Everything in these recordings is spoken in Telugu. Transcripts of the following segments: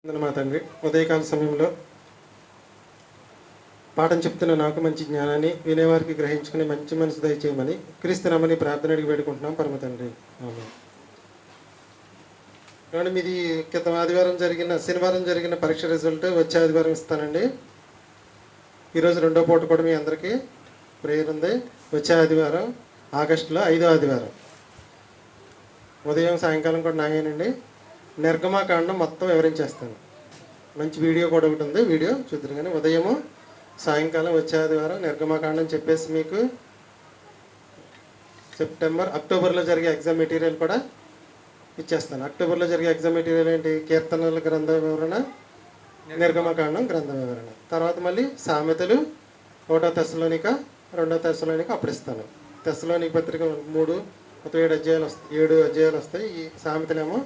మా తండ్రి ఉదయకాల సమయంలో పాఠం చెప్తున్న నాకు మంచి జ్ఞానాన్ని వినేవారికి గ్రహించుకుని మంచి మనసు దయచేయమని క్రీస్తునామని ప్రార్థన అడిగి పెట్టుకుంటున్నాం పరమ తండ్రి. ఆమెన్. మీది క్రితం శనివారం జరిగిన పరీక్ష రిజల్ట్ వచ్చే ఆదివారం ఇస్తానండి. ఈరోజు రెండో పూట కూడా మీ అందరికీ ప్రేయర్ ఉంది. వచ్చే ఆదివారం ఆగస్టులో 5వ ఆదివారం ఉదయం సాయంకాలం కూడా నాయనండి నిర్గమాకాండం మొత్తం వివరించేస్తాను. మంచి వీడియో కూడా ఒకటి ఉంది, వీడియో చూద్దరు. కానీ ఉదయము సాయంకాలం వచ్చే ఆదివారం నిర్గమాకాండం చెప్పేసి మీకు అక్టోబర్లో జరిగే ఎగ్జామ్ మెటీరియల్ కూడా ఇచ్చేస్తాను. అక్టోబర్లో జరిగే ఎగ్జామ్ మెటీరియల్ ఏంటి? కీర్తనల గ్రంథ వివరణ, నిర్గమకాండం గ్రంథ వివరణ. తర్వాత మళ్ళీ సామెతలు, 1వ తెస్సలోనిక, 2వ తెస్సలోనిక అప్పుడు ఇస్తాను. తెస్సలోనిక పత్రిక 3 మొత్తం 7 అధ్యాయాలు వస్తాయి. ఈ సామెతలేమో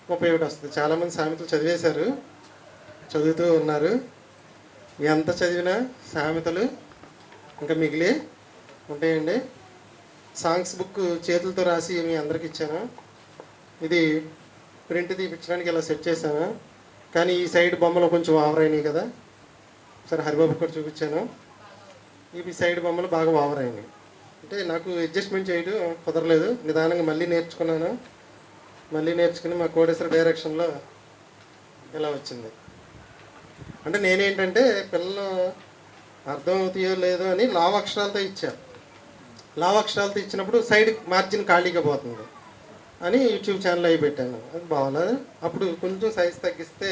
31 వస్తుంది. చాలామంది సామెతలు చదివేశారు, చదువుతూ ఉన్నారు. ఎంత చదివినా సామెతలు ఇంకా మిగిలి ఉంటాయండి. సాంగ్స్ బుక్ చేతులతో రాసి మీ అందరికి ఇచ్చాను. ఇది ప్రింట్ తీపించడానికి ఇలా సెట్ చేశాను. కానీ ఈ సైడ్ బొమ్మలు కొంచెం ఓవర్ అయినాయి కదా, సరే హరిబాబు కూడా చూపించాను. ఈ సైడ్ బొమ్మలు బాగా ఓవర్ అయినాయి. అంటే నాకు అడ్జస్ట్మెంట్ చేయడం కుదరలేదు. నిదానంగా మళ్ళీ నేర్చుకుని మా కోడేశ్వర డైరెక్షన్లో ఇలా వచ్చింది. అంటే నేనేంటంటే పిల్లలు అర్థం అవుతాయో లేదో అని లావు అక్షరాలతో ఇచ్చాను. లావు అక్షరాలతో ఇచ్చినప్పుడు సైడ్ మార్జిన్ ఖాళీగా పోతుంది అని యూట్యూబ్ ఛానల్ అవి పెట్టాను. అది బాగోలేదు. అప్పుడు కొంచెం సైజ్ తగ్గిస్తే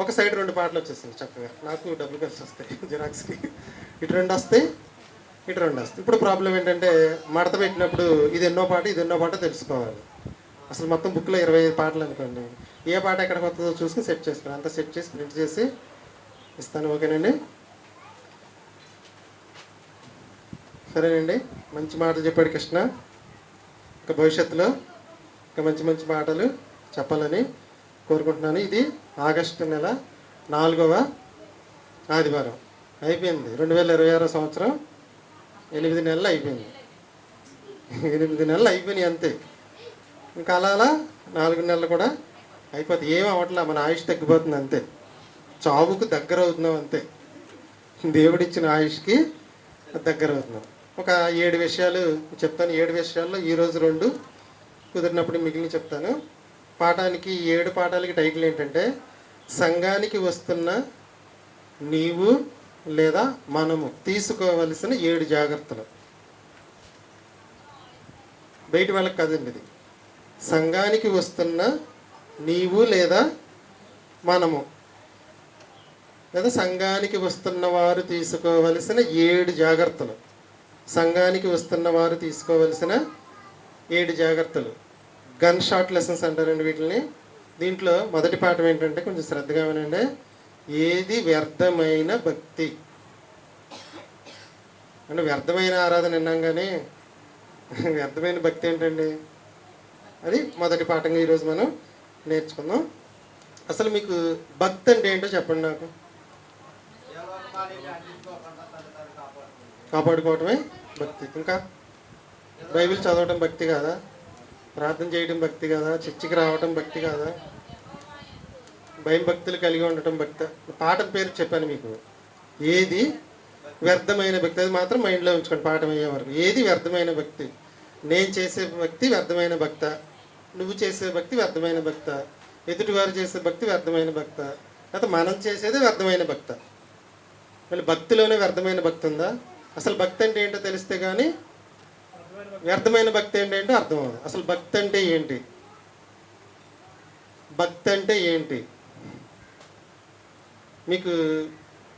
ఒక సైడ్ 2 పాటలు వచ్చేసింది చక్కగా. నాకు డబ్బులు కలిసి వస్తాయి జిరాక్స్కి. ఇటు 2 వస్తాయి, ఇటు 2 వస్తాయి. ఇప్పుడు ప్రాబ్లం ఏంటంటే మడత పెట్టినప్పుడు ఇది ఎన్నో పాట తెలుసుకోవాలి. అసలు మొత్తం బుక్లో 25 పాటలు అనుకోండి. ఏ పాట ఎక్కడికి వస్తుందో చూసుకుని సెట్ చేసుకోండి. అంతా సెట్ చేసి ప్రింట్ చేసి ఇస్తాను. ఓకేనండి, సరేనండి. మంచి మాటలు చెప్పాడు కృష్ణ. ఇంకా భవిష్యత్తులో ఇంకా మంచి మాటలు చెప్పాలని కోరుకుంటున్నాను. ఇది ఆగస్టు నెల 4వ ఆదివారం అయిపోయింది. 2026 సంవత్సరం 8 నెలలు అయిపోయింది. 8 నెలలు అయిపోయినాయి అంతే. ఇంకా అలా 4 నెలలు కూడా అయిపోతాయి. ఏం అవ్వట్లా, మన ఆయుష్ తగ్గిపోతుంది అంతే. చావుకు దగ్గర అవుతున్నాం అంతే. దేవుడిచ్చిన ఆయుష్కి దగ్గర అవుతున్నాం. ఒక 7 విషయాలు చెప్తాను. 7 విషయాల్లో ఈరోజు 2 కుదిరినప్పుడు మిగిలిన చెప్తాను. పాఠానికి 7 పాఠాలకి టైటిల్ ఏంటంటే సంఘానికి వస్తున్న నీవు లేదా మనము తీసుకోవలసిన 7 జాగ్రత్తలు. బయట వాళ్ళకి కదండి ఇది. సంఘానికి వస్తున్న నీవు లేదా మనము లేదా సంఘానికి వస్తున్న వారు తీసుకోవలసిన 7 జాగ్రత్తలు. సంఘానికి వస్తున్న వారు తీసుకోవలసిన 7 జాగ్రత్తలు. గన్ షాట్ లెసన్స్ అంటారండి వీటిని. దీంట్లో మొదటి పాఠం ఏంటంటే కొంచెం శ్రద్ధగా వినండి. ఏది వ్యర్థమైన భక్తి? అంటే వ్యర్థమైన ఆరాధన విన్నాం, కానీ వ్యర్థమైన భక్తి ఏంటండి? అది మొదటి పాఠంగా ఈరోజు మనం నేర్చుకుందాం. అసలు మీకు భక్తి అంటే ఏంటో చెప్పండి నాకు. కాపాడుకోవటమే భక్తి. ఇంకా బైబిల్ చదవటం భక్తి కాదా? ప్రార్థన చేయడం భక్తి కాదా? చర్చికి రావటం భక్తి కాదా? భక్తులు కలిగి ఉండటం భక్తి. పాఠం పేరు చెప్పాను మీకు. ఏది వ్యర్థమైన భక్తి, అది మాత్రం మైండ్లో ఉంచుకోండి పాఠం అయ్యే వరకు. ఏది వ్యర్థమైన భక్తి? నేను చేసే భక్తి వ్యర్థమైన భక్త, నువ్వు చేసే భక్తి వ్యర్థమైన భక్త, ఎదుటివారు చేసే భక్తి వ్యర్థమైన భక్త, లేకపోతే మనం చేసేది వ్యర్థమైన భక్త? మళ్ళీ భక్తిలోనే వ్యర్థమైన భక్తి ఉందా? అసలు భక్తి అంటే ఏంటో తెలిస్తే కానీ వ్యర్థమైన భక్తి ఏంటంటే అర్థం అవుతుంది. అసలు భక్తి అంటే ఏంటి? భక్తి అంటే ఏంటి? మీకు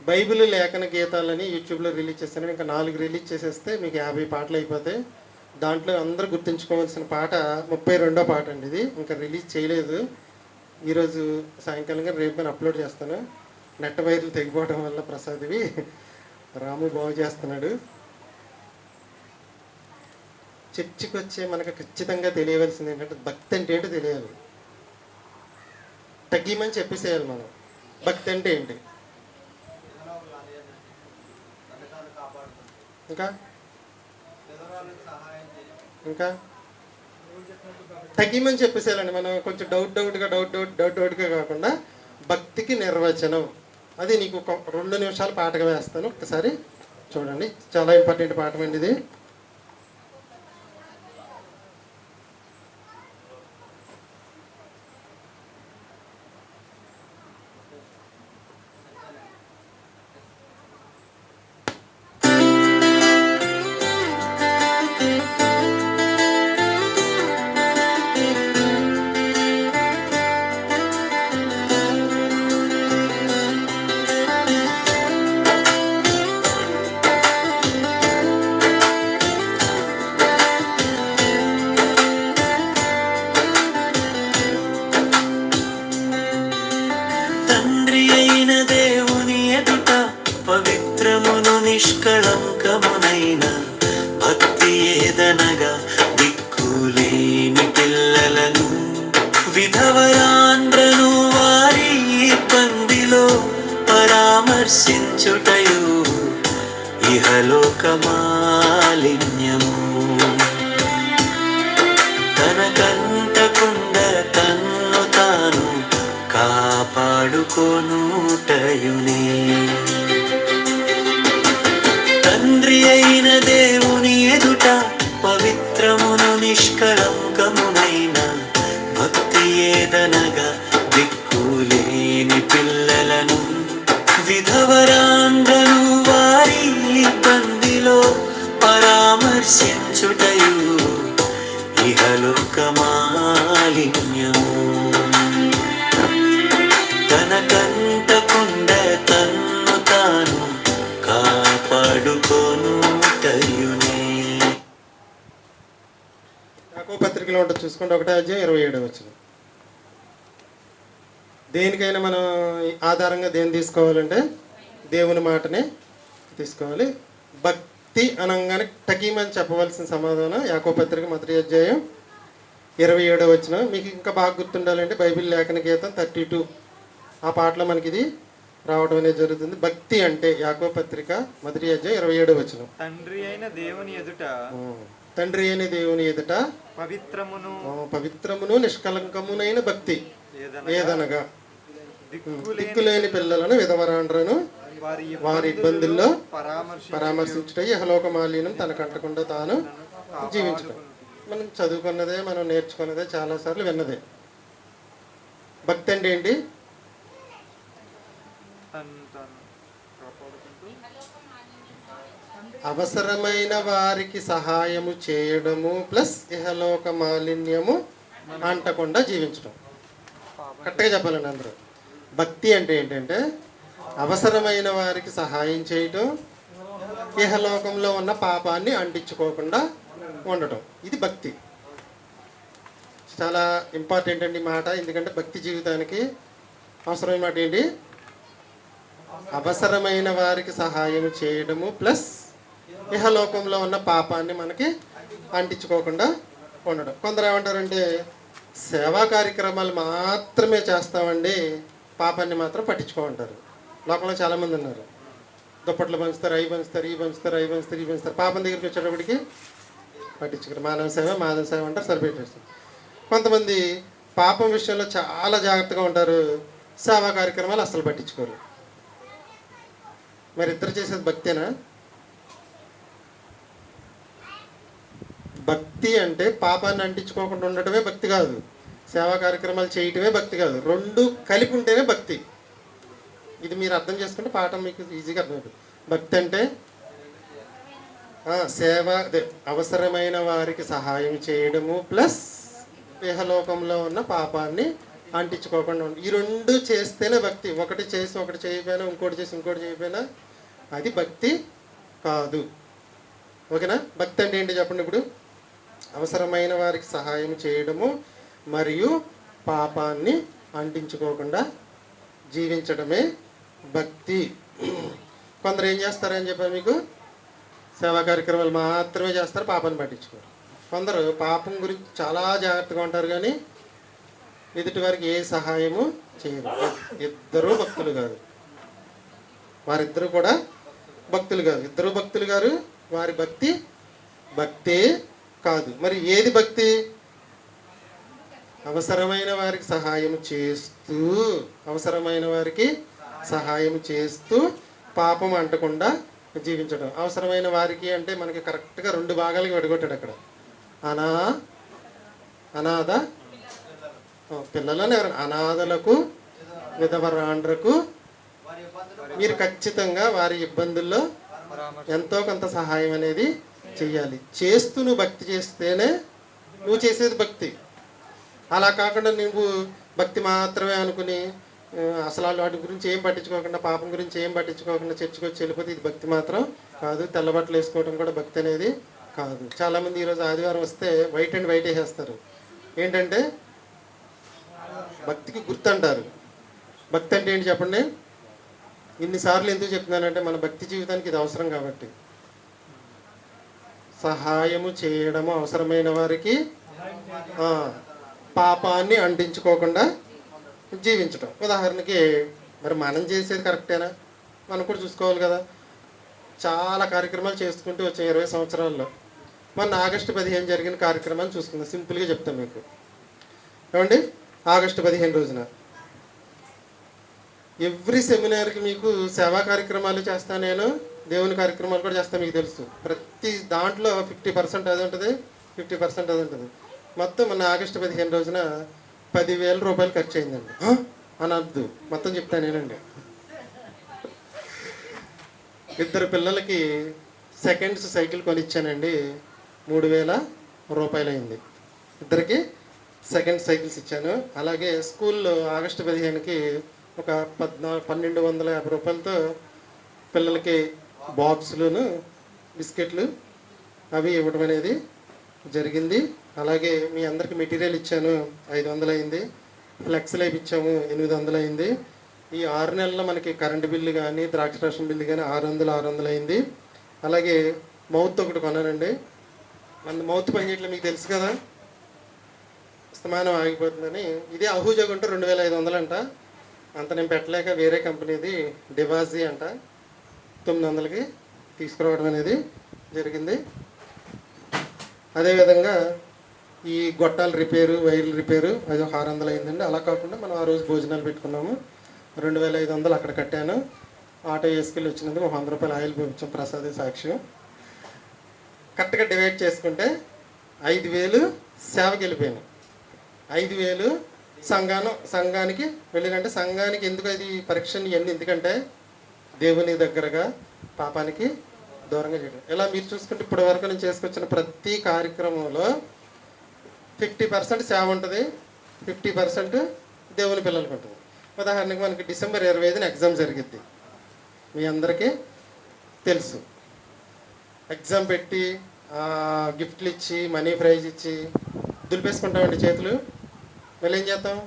బైబిల్ లేఖన గీతాలని యూట్యూబ్లో రిలీజ్ చేస్తాను. ఇంకా 4 రిలీజ్ చేసేస్తే మీకు 50 పాటలు అయిపోతాయి. దాంట్లో అందరూ గుర్తుంచుకోవాల్సిన పాట 32వ పాట అండి. ఇది ఇంకా రిలీజ్ చేయలేదు. ఈరోజు సాయంకాలం కానీ రేపు కానీ అప్లోడ్ చేస్తాను. నెట్ వైర్లు తెగిపోవడం వల్ల ప్రసాద్వి రాము బాగు చేస్తున్నాడు. చర్చికి వచ్చే మనకు ఖచ్చితంగా తెలియవలసింది ఏంటంటే భక్తి అంటే ఏంటో తెలియాలి. తగ్గిమని చెప్పేసేయాలి మనం. భక్తి అంటే ఏంటి? ఇంకా తగ్గిమని చెప్పేసేయాలండి. మనం కొంచెం డౌట్గా కాకుండా భక్తికి నిర్వచనం అది నీకు ఒక 2 నిమిషాలు పాటగా వేస్తాను, ఒక్కసారి చూడండి. చాలా ఇంపార్టెంట్ పాఠం అండి ఇది. నిష్కళంకమునైన భక్తి ఏదనగా దిక్కులేని పిల్లలను విధవరాండ్రను వారి ఇబ్బందిలో పరామర్శించుటయు ఇహలోక మాలిన్యము. తనకంటకుండా తన్ను తాను కాపాడుకొనుటయునే. తండ్రి అయిన దేవుని ఎదుట పవిత్రమును నిష్కళంకమునైన భక్తి ఏదనగా దిక్కులేని పిల్లలను విధవరాండ్రను వారి ఇబ్బందిలో పరామర్శించుటయు ఇహలోక మాలిన్యము. తనకంటకుండా తన్ను తాను కాపాడుకొనుటయునే. యాకోబు పత్రికలో ఉంటుంది చూసుకోండి, 1:27. దేనికైనా మనం ఆధారంగా దేన్ని తీసుకోవాలంటే దేవుని మాటనే తీసుకోవాలి. భక్తి అనగానే టకీమని చెప్పవలసిన సమాధానం యాకోబు పత్రిక 1:27. మీకు ఇంకా బాగా గుర్తుండాలంటే బైబిల్ లేఖన గీతం 32 ఆ పాటలో మనకి ఇది రావడం అనేది జరుగుతుంది. భక్తి అంటే యాకోబు పత్రిక 1:27. తండ్రి అయిన దేవుని ఎదుట పవిత్రమును నిష్కలంకమునైన భక్తి ఏదనగా దిక్కులేని పిల్లలను విధవరాండ్రను వారి ఇబ్బందుల్లో పరామర్శించుట ఇహలోక మాలిన్యం తనకంటకుండా తాను జీవించడం. మనం చదువుకున్నదే, మనం నేర్చుకున్నదే, చాలాసార్లు విన్నదే. భక్తి అంటే ఏంటి? అవసరమైన వారికి సహాయము చేయడము ప్లస్ ఇహలోక మాలిన్యము అంటకుండా జీవించడం. కరెక్ట్గా చెప్పాలండి అందరూ. భక్తి అంటే ఏంటంటే అవసరమైన వారికి సహాయం చేయటం, ఇహలోకంలో ఉన్న పాపాన్ని అంటించుకోకుండా ఉండటం, ఇది భక్తి. చాలా ఇంపార్టెంట్ అండి మాట, ఎందుకంటే భక్తి జీవితానికి అవసరమైన మాట ఏంటి? అవసరమైన వారికి సహాయం చేయడము ప్లస్ ఇహలోకంలో ఉన్న పాపాన్ని మనకి అంటించుకోకుండా ఉండడం. కొందరు ఏమంటారంటే సేవా కార్యక్రమాలు మాత్రమే చేస్తామండి, పాపాన్ని మాత్రం పట్టించుకోమంటారు. లోకంలో చాలామంది ఉన్నారు. దుప్పట్లు పంచుతారు, అవి పంచుతారు, ఈ పంచుతారు, అవి పంచుతారు, ఈ పంచుతారు. పాపం దగ్గరికి వచ్చేటప్పటికి పట్టించుకోరు. మానవ సేవ అంటారు, సరిపెట్టేస్తారు. కొంతమంది పాపం విషయంలో చాలా జాగ్రత్తగా ఉంటారు, సేవా కార్యక్రమాలు అస్సలు పట్టించుకోరు. మరి ఇద్దరు చేసేది భక్తేనా? భక్తి అంటే పాపాన్ని అంటించుకోకుండా ఉండటమే భక్తి కాదు, సేవా కార్యక్రమాలు చేయటమే భక్తి కాదు. రెండు కలిపి ఉంటేనే భక్తి. ఇది మీరు అర్థం చేసుకుంటే పాఠం మీకు ఈజీగా అర్థమవుతుంది. భక్తి అంటే సేవ, అవసరమైన వారికి సహాయం చేయడము ప్లస్ ఇహలోకంలో ఉన్న పాపాన్ని అంటించుకోకుండా ఉండడం. ఈ రెండు చేస్తేనే భక్తి. ఒకటి చేసి ఒకటి చేయకపోయినా, ఇంకోటి చేసి ఇంకోటి చేయకపోయినా అది భక్తి కాదు. ఓకేనా? భక్తి అంటే ఏంటి చెప్పండి ఇప్పుడు? అవసరమైన వారికి సహాయం చేయడము మరియు పాపాన్ని అంటించుకోకుండా జీవించడమే భక్తి. కొందరు ఏం చేస్తారని చెప్పారు మీకు? సేవా కార్యక్రమాలు మాత్రమే చేస్తారు, పాపాన్ని పట్టించుకోరు. కొందరు పాపం గురించి చాలా జాగ్రత్తగా ఉంటారు కానీ ఎదుటి వారికి ఏ సహాయము చేయరు. ఇద్దరూ భక్తులు కాదు, వారిద్దరూ కూడా భక్తులు కాదు. ఇద్దరు భక్తులు గారు, వారి భక్తి భక్తే కాదు. మరి ఏది భక్తి? అవసరమైన వారికి సహాయం చేస్తూ అవసరమైన వారికి సహాయం చేస్తూ పాపం అంటకుండా జీవించడం. అవసరమైన వారికి అంటే మనకి కరెక్ట్గా 2 భాగాలకి విడగొట్టాడు అక్కడ. అనాథ పిల్లలని ఎవరు, అనాథలకు విధవరాండ్రకు మీరు ఖచ్చితంగా వారి ఇబ్బందుల్లో ఎంతో కొంత సహాయం అనేది చెయ్యాలి. చేస్తూ నువ్వు భక్తి చేస్తేనే నువ్వు చేసేది భక్తి. అలా కాకుండా నువ్వు భక్తి మాత్రమే అనుకుని అసలు వాటి గురించి ఏం పట్టించుకోకుండా, పాపం గురించి ఏం పట్టించుకోకుండా చర్చకు వచ్చి వెళ్ళిపోతే ఇది భక్తి మాత్రం కాదు. తెల్లబట్టలు వేసుకోవడం కూడా భక్తి అనేది కాదు. చాలామంది ఈరోజు ఆదివారం వస్తే వైట్ అండ్ వైట్ వేసేస్తారు. ఏంటంటే భక్తికి గుర్తు అంటారు. భక్తి అంటే ఏంటి చెప్పండి? ఇన్నిసార్లు ఎందుకు చెప్తున్నానంటే మన భక్తి జీవితానికి ఇది అవసరం కాబట్టి. సహాయము చేయడము, అవసరమైన వారికి పాపాన్ని అంటించుకోకుండా జీవించడం. ఉదాహరణకి మరి మనం చేసేది కరెక్టేనా? మనం కూడా చూసుకోవాలి కదా. చాలా కార్యక్రమాలు చేసుకుంటూ వచ్చాం 20 సంవత్సరాల్లో. మొన్న ఆగస్టు 15 జరిగిన కార్యక్రమాలు చూసుకుందాం. సింపుల్గా చెప్తాను మీకు. ఏమండి, ఆగస్టు 15 రోజున ఎవ్రీ సెమినార్కి మీకు సేవా కార్యక్రమాలు చేస్తాను నేను, దేవుని కార్యక్రమాలు కూడా చేస్తాను. మీకు తెలుసు ప్రతి దాంట్లో 50% అది ఉంటుంది, 50% అది ఉంటుంది. మొత్తం మన ఆగస్టు 15 రోజున 10,000 రూపాయలు ఖర్చు అయిందండి. అనద్దు, మొత్తం చెప్తాను నేనండి. 2 పిల్లలకి సెకండ్స్ సైకిల్ కొనిచ్చానండి. 3,000 రూపాయలు అయింది. 2కి సెకండ్ సైకిల్స్ ఇచ్చాను. అలాగే స్కూల్లో ఆగస్టు 15కి ఒక 1,250 రూపాయలతో పిల్లలకి బాక్సులను బిస్కెట్లు అవి ఇవ్వడం అనేది జరిగింది. అలాగే మీ అందరికి మెటీరియల్ ఇచ్చాను, 500 అయింది. ఫ్లెక్స్లు ఇచ్చాము, 800 అయింది. ఈ 6 నెలల్లో మనకి కరెంటు బిల్లు కానీ ద్రాక్షరసం బిల్లు కానీ 600 అయింది. అలాగే మౌత్ ఒకటి కొన్నానండి. మన మౌత్ పని చేయట్లేదు, మీకు తెలుసు కదా, స్తమానం ఆగిపోతుందని. ఇదే అహూజా కొంటే 2,500 అంట. అంత నేను పెట్టలేక వేరే కంపెనీది డివాజీ అంట 900కి తీసుకురావడం అనేది జరిగింది. అదేవిధంగా ఈ గొట్టాల రిపేరు, వైర్ల రిపేరు అది 600 అయిందండి. అలా కాకుండా మనం ఆ రోజు భోజనాలు పెట్టుకున్నాము, 2,500 అక్కడ కట్టాను. ఆటో వేసుకెళ్ళి వచ్చినందుకు 100 రూపాయలు ఆయిల్ పంపించాం, ప్రసాద సాక్ష్యం. కరెక్ట్గా డివైడ్ చేసుకుంటే 5,000 సేవకి వెళ్ళిపోయాను, 5,000 సంఘానికి వెళ్ళినంటే. సంఘానికి ఎందుకు అది పరీక్ష ఇవన్నీ ఎందుకంటే దేవుని దగ్గరగా పాపానికి దూరంగా చేయడం. ఇలా మీరు చూసుకుంటే ఇప్పటి వరకు నేను చేసుకొచ్చిన ప్రతి కార్యక్రమంలో 50% సేవ ఉంటుంది, 50% దేవుని పిల్లలకు ఉంటుంది. ఉదాహరణకి మనకి డిసెంబర్ 25న ఎగ్జామ్ జరిగిద్ది, మీ అందరికీ తెలుసు. ఎగ్జామ్ పెట్టి గిఫ్ట్లు ఇచ్చి మనీ ప్రైజ్ ఇచ్చి దులిపేసుకుంటామండి చేతులు. మళ్ళీ ఏం చేస్తాం?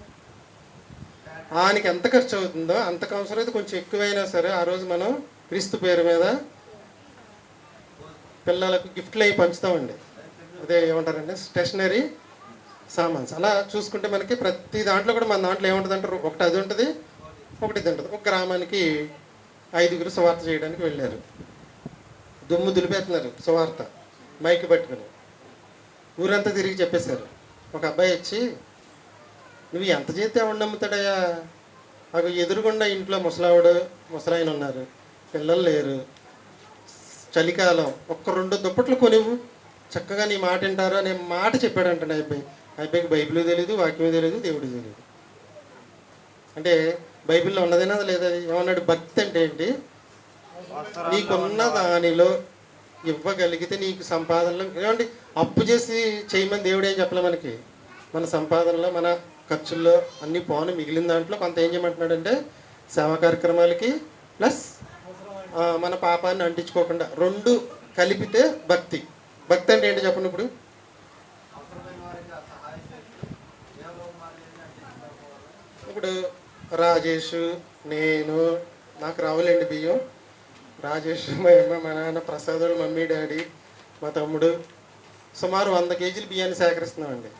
ఆయనకి ఎంత ఖర్చు అవుతుందో అంతకు అవసరమైతే కొంచెం ఎక్కువైనా సరే ఆ రోజు మనం క్రీస్తు పేరు మీద పిల్లలకు గిఫ్ట్లు అవి పంచుతామండి. అదే ఏమంటారంటే స్టేషనరీ సామాన్స్. అలా చూసుకుంటే మనకి ప్రతి దాంట్లో కూడా మన దాంట్లో ఏముంటుంది అంటారు, ఒకటి అది ఉంటుంది, ఒకటి ఇది ఉంటుంది. ఒక గ్రామానికి 5గురు సువార్త చేయడానికి వెళ్ళారు. దుమ్ము దులిపేస్తున్నారు సువార్త, మైక్ పట్టుకుని ఊరంతా తిరిగి చెప్పేశారు. ఒక అబ్బాయి వచ్చి, నువ్వు ఎంత చేస్తే ఎవడు నమ్ముతాడయ్యా? అవి ఎదురుగుండా ఇంట్లో ముసలాయన ఉన్నారు, పిల్లలు లేరు, చలికాలం, 1-2 దుప్పట్లు కొనివ్వు, చక్కగా నీ మాట వింటారు అనే మాట చెప్పాడంటే అబ్బాయికి బైబిల్ తెలియదు, వాక్యం తెలియదు, దేవుడు తెలియదు. అంటే బైబిల్లో ఉన్నదేనా లేదా? ఏమన్నాడు? భక్తి అంటే ఏంటి? నీకున్న దానిలో ఇవ్వగలిగితే నీకు సంపాదనలో ఏమండి అప్పు చేసి చేయమని దేవుడు ఏం చెప్పలే మనకి. మన సంపాదనలో మన ఖర్చుల్లో అన్ని పోను, మిగిలిన దాంట్లో కొంత ఏం చేయమంటున్నాడంటే సేవా కార్యక్రమాలకి ప్లస్ మన పాపాన్ని అంటించుకోకుండా 2 కలిపితే భక్తి. భక్తి అంటే ఏంటి చెప్పండి? ఇప్పుడు రాజేష్, నేను, నాకు రావులేండి బియ్యం, రాజేష్, మా అమ్మ, మా నాన్న, ప్రసాదుడు, మమ్మీ, డాడీ, మా తమ్ముడు సుమారు 100 కేజీలు బియ్యాన్ని సేకరిస్తున్నామండి.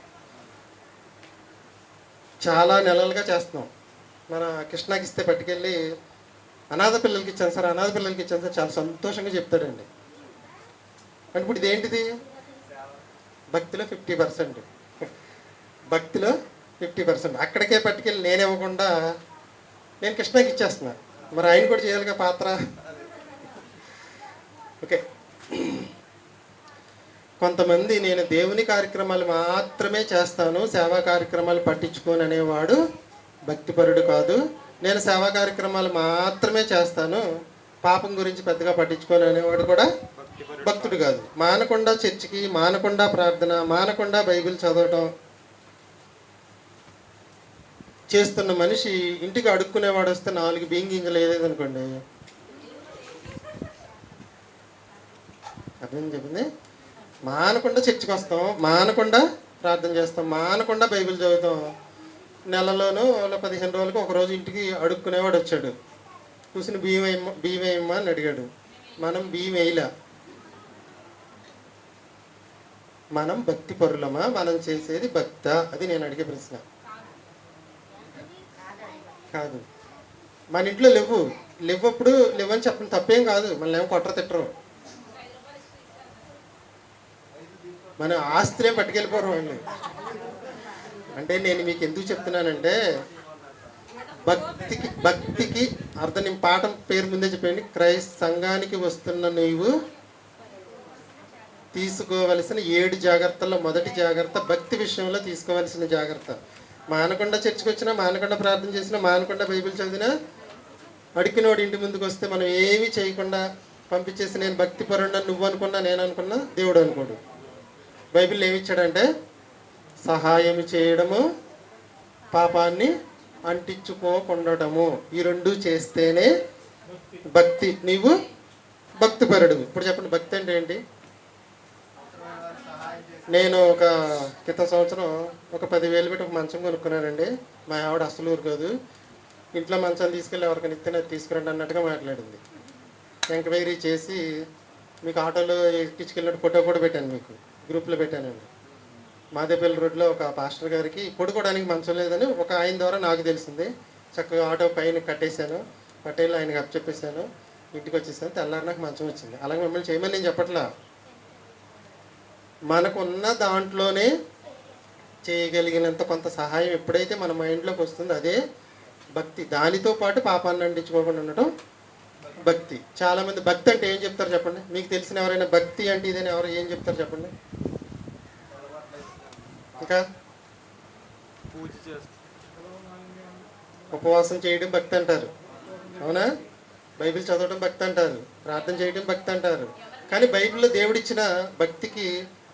చాలా నెలలుగా చేస్తున్నాం. మన కృష్ణాకి ఇస్తే పట్టుకెళ్ళి అనాథ పిల్లలకి ఇచ్చాను సార్, అనాథ పిల్లలకి ఇచ్చాను సార్, చాలా సంతోషంగా చెప్తాడండి. అంటే ఇప్పుడు ఇదేంటిది? భక్తిలో 50%, భక్తిలో 50%. అక్కడికే పట్టుకెళ్ళి నేను ఇవ్వకుండా నేను కృష్ణకి ఇచ్చేస్తున్నా. మరి ఆయన కూడా చేయాలిగా పాత్ర. ఓకే, కొంతమంది నేను దేవుని కార్యక్రమాలు మాత్రమే చేస్తాను, సేవా కార్యక్రమాలు పట్టించుకోను అనేవాడు భక్తిపరుడు కాదు. నేను సేవా కార్యక్రమాలు మాత్రమే చేస్తాను, పాపం గురించి పెద్దగా పట్టించుకోను అనేవాడు కూడా భక్తుడు కాదు. మానకుండా చర్చికి, మానకుండా ప్రార్థన, మానకుండా బైబిల్ చదవటం చేస్తున్న మనిషి ఇంటికి అడుక్కునేవాడు వస్తే 4 బియ్యం గింజలు వేయలేదనుకోండి, అర్థం చెప్పింది. మానకుండా చర్చికి వస్తాం, మానకుండా ప్రార్థన చేస్తాం, మానకుండా బైబిల్ చదువుతాం. నెలలోనూ 15 రోజులకు ఒకరోజు ఇంటికి అడుక్కునేవాడు వచ్చాడు, కూర్చుని బియ్యం వేయమ్మా అని అడిగాడు. మనం బియ్యం వేయలే. మనం భక్తి పరులమా? మనం చేసేది భక్త? అది నేను అడిగే ప్రశ్న. కాదు. మన ఇంట్లో లేవప్పుడు లేవని చెప్పడం తప్పేం కాదు, మనల్ని ఏమో కొట్టరు తిట్టరు. మన ఆస్తులే పట్టుకెళ్ళిపోవడం అండి. అంటే నేను మీకు ఎందుకు చెప్తున్నానంటే భక్తికి అర్థం. నేను పాఠం పేరు ముందే చెప్పండి. సంఘానికి వస్తున్న నీవు తీసుకోవలసిన 7 జాగ్రత్తల్లో మొదటి జాగ్రత్త భక్తి విషయంలో తీసుకోవలసిన జాగ్రత్త. మానకుండా చర్చకు వచ్చినా, మానకుండా ప్రార్థన చేసినా, మానకుండా బైబిల్ చదివినా, అడిగినోడు ఇంటి ముందుకు వస్తే మనం ఏమీ చేయకుండా పంపించేసి నేను భక్తి పరుణ్ణి నువ్వు అనుకున్నా, నేను అనుకున్నా, దేవుడు అనుకోడు. బైబిల్ ఏమి ఇచ్చాడంటే సహాయం చేయడము, పాపాన్ని అంటించుకోకుండటము, ఈ 2 చేస్తేనే భక్తి. నీవు భక్తిపరుడు. ఇప్పుడు చెప్పండి, భక్తి అంటే ఏంటి? నేను ఒక క్రితం సంవత్సరం ఒక 10,000 పెట్టి ఒక మంచం కొనుక్కున్నానండి. మా ఆవిడ అసలు ఊరుకోదు. ఇంట్లో మంచాలు తీసుకెళ్ళి ఎవరికైనా ఇస్తే అది తీసుకురండి అన్నట్టుగా మాట్లాడింది. ఎంక్వైరీ చేసి మీకు ఆటోలో ఎక్కించుకెళ్ళినట్టు ఫోటో కూడా పెట్టాను, మీకు గ్రూప్లో పెట్టానండి. మాదేపల్లి రోడ్లో ఒక పాస్టర్ గారికి పడుకోవడానికి మంచం లేదని ఒక ఆయన ద్వారా నాకు తెలిసింది. చక్కగా ఆటో పైన కట్టేశాను, పట్టేళ్ళు ఆయనకి అప్పచెప్పేశాను, ఇంటికి వచ్చేసాను. తెల్లారి నాకు మంచం వచ్చింది. అలాగే మిమ్మల్ని చేయమని నేను చెప్పట్లా. మనకున్న దాంట్లోనే చేయగలిగినంత కొంత సహాయం ఎప్పుడైతే మన మైండ్లోకి వస్తుందో అదే భక్తి. దానితో పాటు పాపాన్ని అంటించుకోకుండా ఉండటం భక్తి. చాలామంది భక్తి అంటే ఏం చెప్తారు చెప్పండి? మీకు తెలిసిన ఎవరైనా భక్తి అంటే ఇదని ఎవరు ఏం చెప్తారు చెప్పండి? ఇంకా పూజ చేస్తారు, ఉపవాసం చేయడం భక్తి అంటారు, అవునా? బైబిల్ చదవడం భక్తి అంటారు, ప్రార్థన చేయడం భక్తి అంటారు. కానీ బైబిల్లో దేవుడిచ్చిన భక్తికి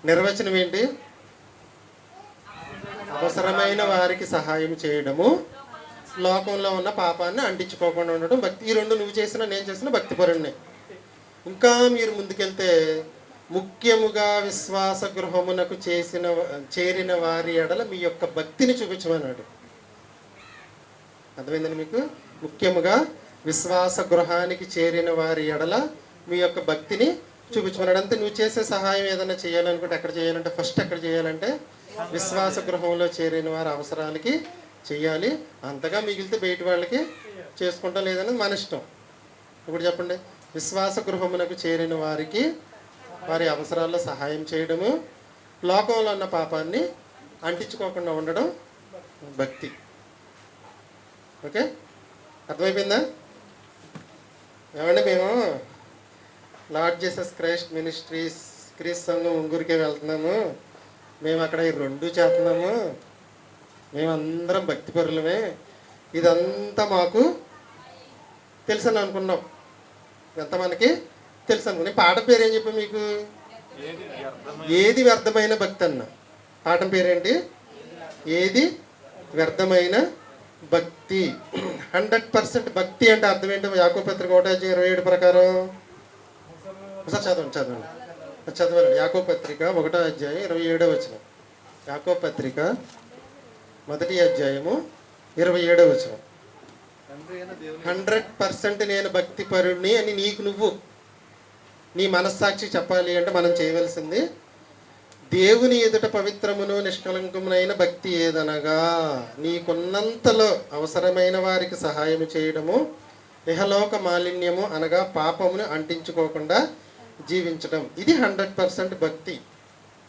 నిర్వచనం ఏంటి? అవసరమైన వారికి సహాయం చేయడము, లోకంలో ఉన్న పాపాన్ని అంటించుకోకుండా ఉండడం భక్తి. ఈ 2 నువ్వు చేసినా నేను చేసిన భక్తిపరుణ్ణి. ఇంకా మీరు ముందుకెళ్తే ముఖ్యముగా విశ్వాస గృహమునకు చేరిన వారి ఎడల మీ యొక్క భక్తిని చూపించమన్నాడు. అర్థమైందని మీకు? ముఖ్యముగా విశ్వాస గృహానికి చేరిన వారి ఎడల మీ యొక్క భక్తిని చూపించమన్నాడు. అంతే. నువ్వు చేసే సహాయం ఏదైనా చేయాలనుకుంటే ఎక్కడ చేయాలంటే ఫస్ట్ ఎక్కడ చేయాలంటే విశ్వాస గృహంలో చేరిన వారి అవసరాలకి చెయ్యాలి. అంతగా మిగిలితే బయట వాళ్ళకి చేసుకుంటాం లేదనేది మన ఇష్టం. ఇప్పుడు చెప్పండి, విశ్వాస గృహమునకు చేరిన వారికి వారి అవసరాల్లో సహాయం చేయడము, లోకంలో ఉన్న పాపాన్ని అంటించుకోకుండా ఉండడం భక్తి. ఓకే, అర్థమైపోయిందా? ఏమంటే మేము లార్డ్ జీసస్ క్రైస్ట్ మినిస్ట్రీస్ క్రీస్తు సంఘం ఉంగురికే వెళ్తున్నాము, మేము అక్కడ ఈ 2 చేస్తున్నాము, మేమందరం భక్తిపరులమే, ఇదంతా మాకు తెలుసు అని అనుకున్నాం. ఇదంతా మనకి తెలుసు అనుకున్నాం. పాఠం పేరు ఏం చెప్పా మీకు? ఏది వ్యర్థమైన భక్తి అన్న. పాఠం పేరేంటి? ఏది వ్యర్థమైన భక్తి. 100% భక్తి అంటే అర్థం ఏంటో యాకోబు పత్రిక 1:27 ప్రకారం ఒకసారి చదవండి. యాకోబు పత్రిక 1:27. యాకోబు పత్రిక 1 27 100% నేను భక్తి పరుణ్ణి అని నీకు నువ్వు నీ మనస్సాక్షి చెప్పాలి అంటే మనం చేయవలసింది దేవుని ఎదుట పవిత్రమును నిష్కలంకమునైన భక్తి ఏదనగా నీకున్నంతలో అవసరమైన వారికి సహాయం చేయడము, ఇహలోక మాలిన్యము అనగా పాపమును అంటించుకోకుండా జీవించడం. ఇది 100% భక్తి.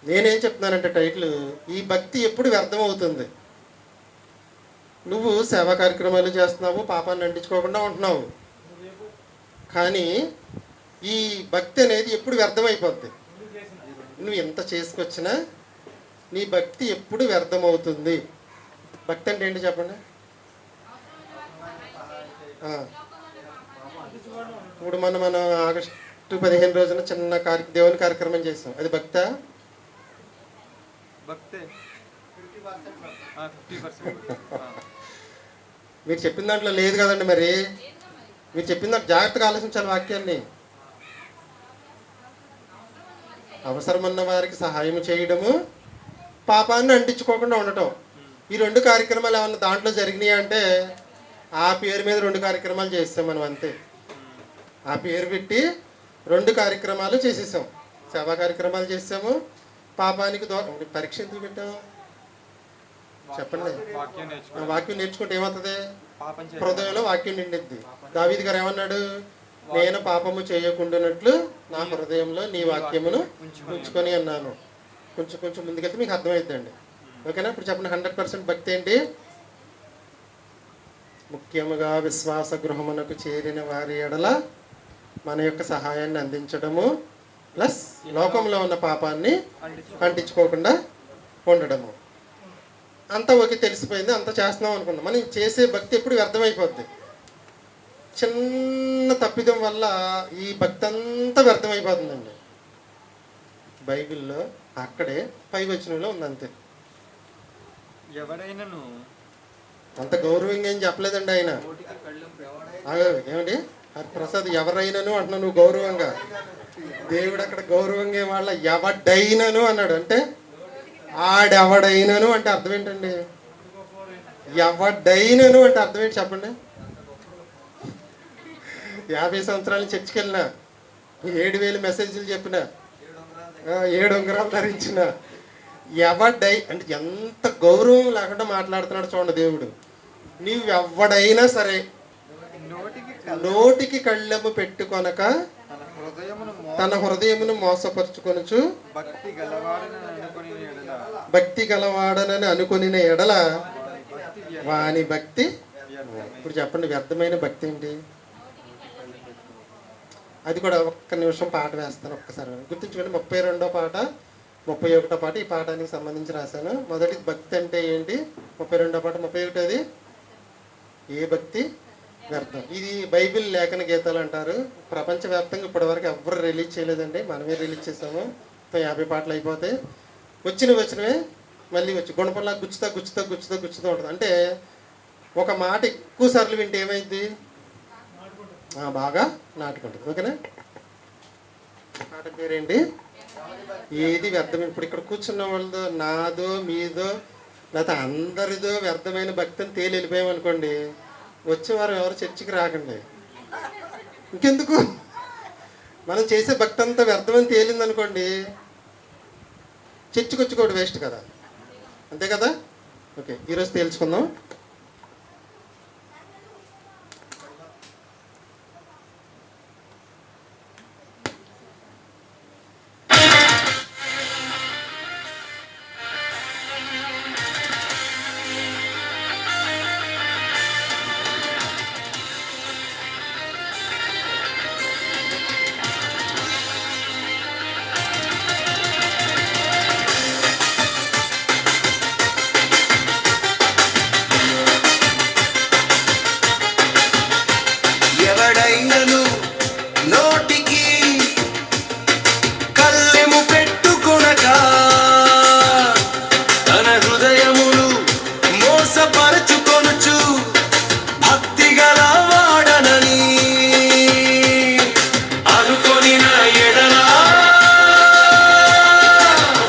నేనేం చెప్తున్నానంటే టైటిల్, ఈ భక్తి ఎప్పుడు వ్యర్థమవుతుంది? నువ్వు సేవా కార్యక్రమాలు చేస్తున్నావు, పాపాన్ని అంటించుకోకుండా ఉంటున్నావు. కానీ ఈ భక్తి అనేది ఎప్పుడు వ్యర్థమైపోద్ది. నువ్వు ఎంత చేసుకొచ్చినా నీ భక్తి ఎప్పుడు వ్యర్థమవుతుంది. భక్తి అంటే ఏంటి చెప్పండి. ఇప్పుడు మనం ఆగస్టు 15 రోజున చిన్న దేవుని కార్యక్రమం చేస్తాం, అది భక్తా? భక్తే. 50%. మీరు చెప్పిన దాంట్లో లేదు కదండి. మరి మీరు చెప్పిన దాంట్లో జాగ్రత్తగా ఆలోచించాలి వాక్యాన్ని. అవసరమున్న వారికి సహాయం చేయడము, పాపాన్ని అంటించుకోకుండా ఉండటం, ఈ 2 కార్యక్రమాలు ఏమన్నా దాంట్లో జరిగినాయి అంటే ఆ పేరు మీద 2 కార్యక్రమాలు చేస్తాం మనం, అంతే. ఆ పేరు పెట్టి 2 కార్యక్రమాలు చేసేసాం. సేవా కార్యక్రమాలు చేసాము, పాపానికి దూరం. పరీక్ష ఎందుకు పెట్టాము చెప్పండి. వాక్యం నేర్చుకుంటే ఏమవుతుంది? హృదయంలో వాక్యం నిండిద్ది. దావీదు గారు ఏమన్నాడు? నేను పాపము చేయకుండానట్లు నా హృదయంలో నీ వాక్యమును ఉంచుకొని అన్నాను. కొంచెం కొంచెం ముందుకెళ్తే మీకు అర్థమవుతుందండి. ఓకేనా? ఇప్పుడు చెప్పండి, 100% భక్తి ఏంటి? ముఖ్యముగా విశ్వాస గృహమునకు చేరిన వారి ఎడల మన యొక్క సహాయాన్ని అందించడము, ప్లస్ లోకంలో ఉన్న పాపాన్ని అంటించుకోకుండా ఉండడము. అంతా ఓకే, తెలిసిపోయింది, అంతా చేస్తున్నాం అనుకున్నాం. మనం చేసే భక్తి ఎప్పుడు వ్యర్థమైపోద్ది. చిన్న తప్పిదం వల్ల ఈ భక్తి అంతా వ్యర్థమైపోతుందండి. బైబిల్లో అక్కడే 5వ వచనంలో ఉంది, అంతే. ఎవడైనాను అంత గౌరవంగా ఏం చెప్పలేదండి ఆయన. ఏమండి హరిప్రసాద్, ఎవరైనాను అంటున్నావు నువ్వు గౌరవంగా. దేవుడు అక్కడ గౌరవంగా వాళ్ళ ఎవడైనాను అన్నాడు. అంటే ఆడెవడైనాను అంటే అర్థం ఏంటండి? ఎవడైనాను అంటే అర్థం ఏంటి చెప్పండి. 50 సంవత్సరాలు చర్చికి వెళ్ళిన, 7,000 మెసేజ్లు చెప్పిన, 7 ఉంగరాలు ధరించిన, ఎవడై అంటే ఎంత గౌరవం లేకుండా మాట్లాడుతున్నాడు చూడండి దేవుడు. నీవు ఎవడైనా సరే నోటికి కళ్ళెము పెట్టుకొనక తన హృదయమును మోసపరుచుకొనుచు భక్తి గలవాడనని అనుకుని ఎడల వాని భక్తి. ఇప్పుడు చెప్పండి, వ్యర్థమైన భక్తి ఏంటి? అది కూడా ఒక్క నిమిషం పాట వేస్తాను, ఒక్కసారి గుర్తుంచుకోండి. 32వ పాట, 31వ పాట ఈ పాఠానికి సంబంధించి రాశాను. మొదటి భక్తి అంటే ఏంటి, 32వ పాట. 31ది ఏ భక్తి వ్యర్థం. ఇది బైబిల్ లేఖన గీతాలు అంటారు. ప్రపంచవ్యాప్తంగా ఇప్పటివరకు ఎవరు రిలీజ్ చేయలేదండి, మనమే రిలీజ్ చేసాము. 50 పాటలు అయిపోతాయి. వచ్చినవే మళ్ళీ వచ్చి గుణపల్లా గుచ్చుతా ఉంటుంది. అంటే ఒక మాట ఎక్కువ సార్లు వింటే ఏమైంది? బాగా నాటుకుంటుంది. ఓకేనా? పాట పేరేంటి? ఏది వ్యర్థం. ఇప్పుడు ఇక్కడ కూర్చున్న వాళ్ళదో, నాదో, మీదో, లేకపోతే అందరిదో వ్యర్థమైన భక్తిని తేలి వెళ్ళిపోయామనుకోండి, వచ్చే వారం ఎవరు చర్చికి రాకండి. ఇంకెందుకు? మనం చేసే భక్తి అంతా వ్యర్థమని తేలిందనుకోండి, చర్చికి వచ్చి కూడా వేస్ట్ కదా, అంతే కదా? ఓకే, ఈరోజు తేల్చుకుందాం. ఎవడైనను నోటికి కళ్ళెము పెట్టుకొనక తన హృదయమును మోసపరచుకొనుచు భక్తి గలవాడనని అనుకొనిన ఎడల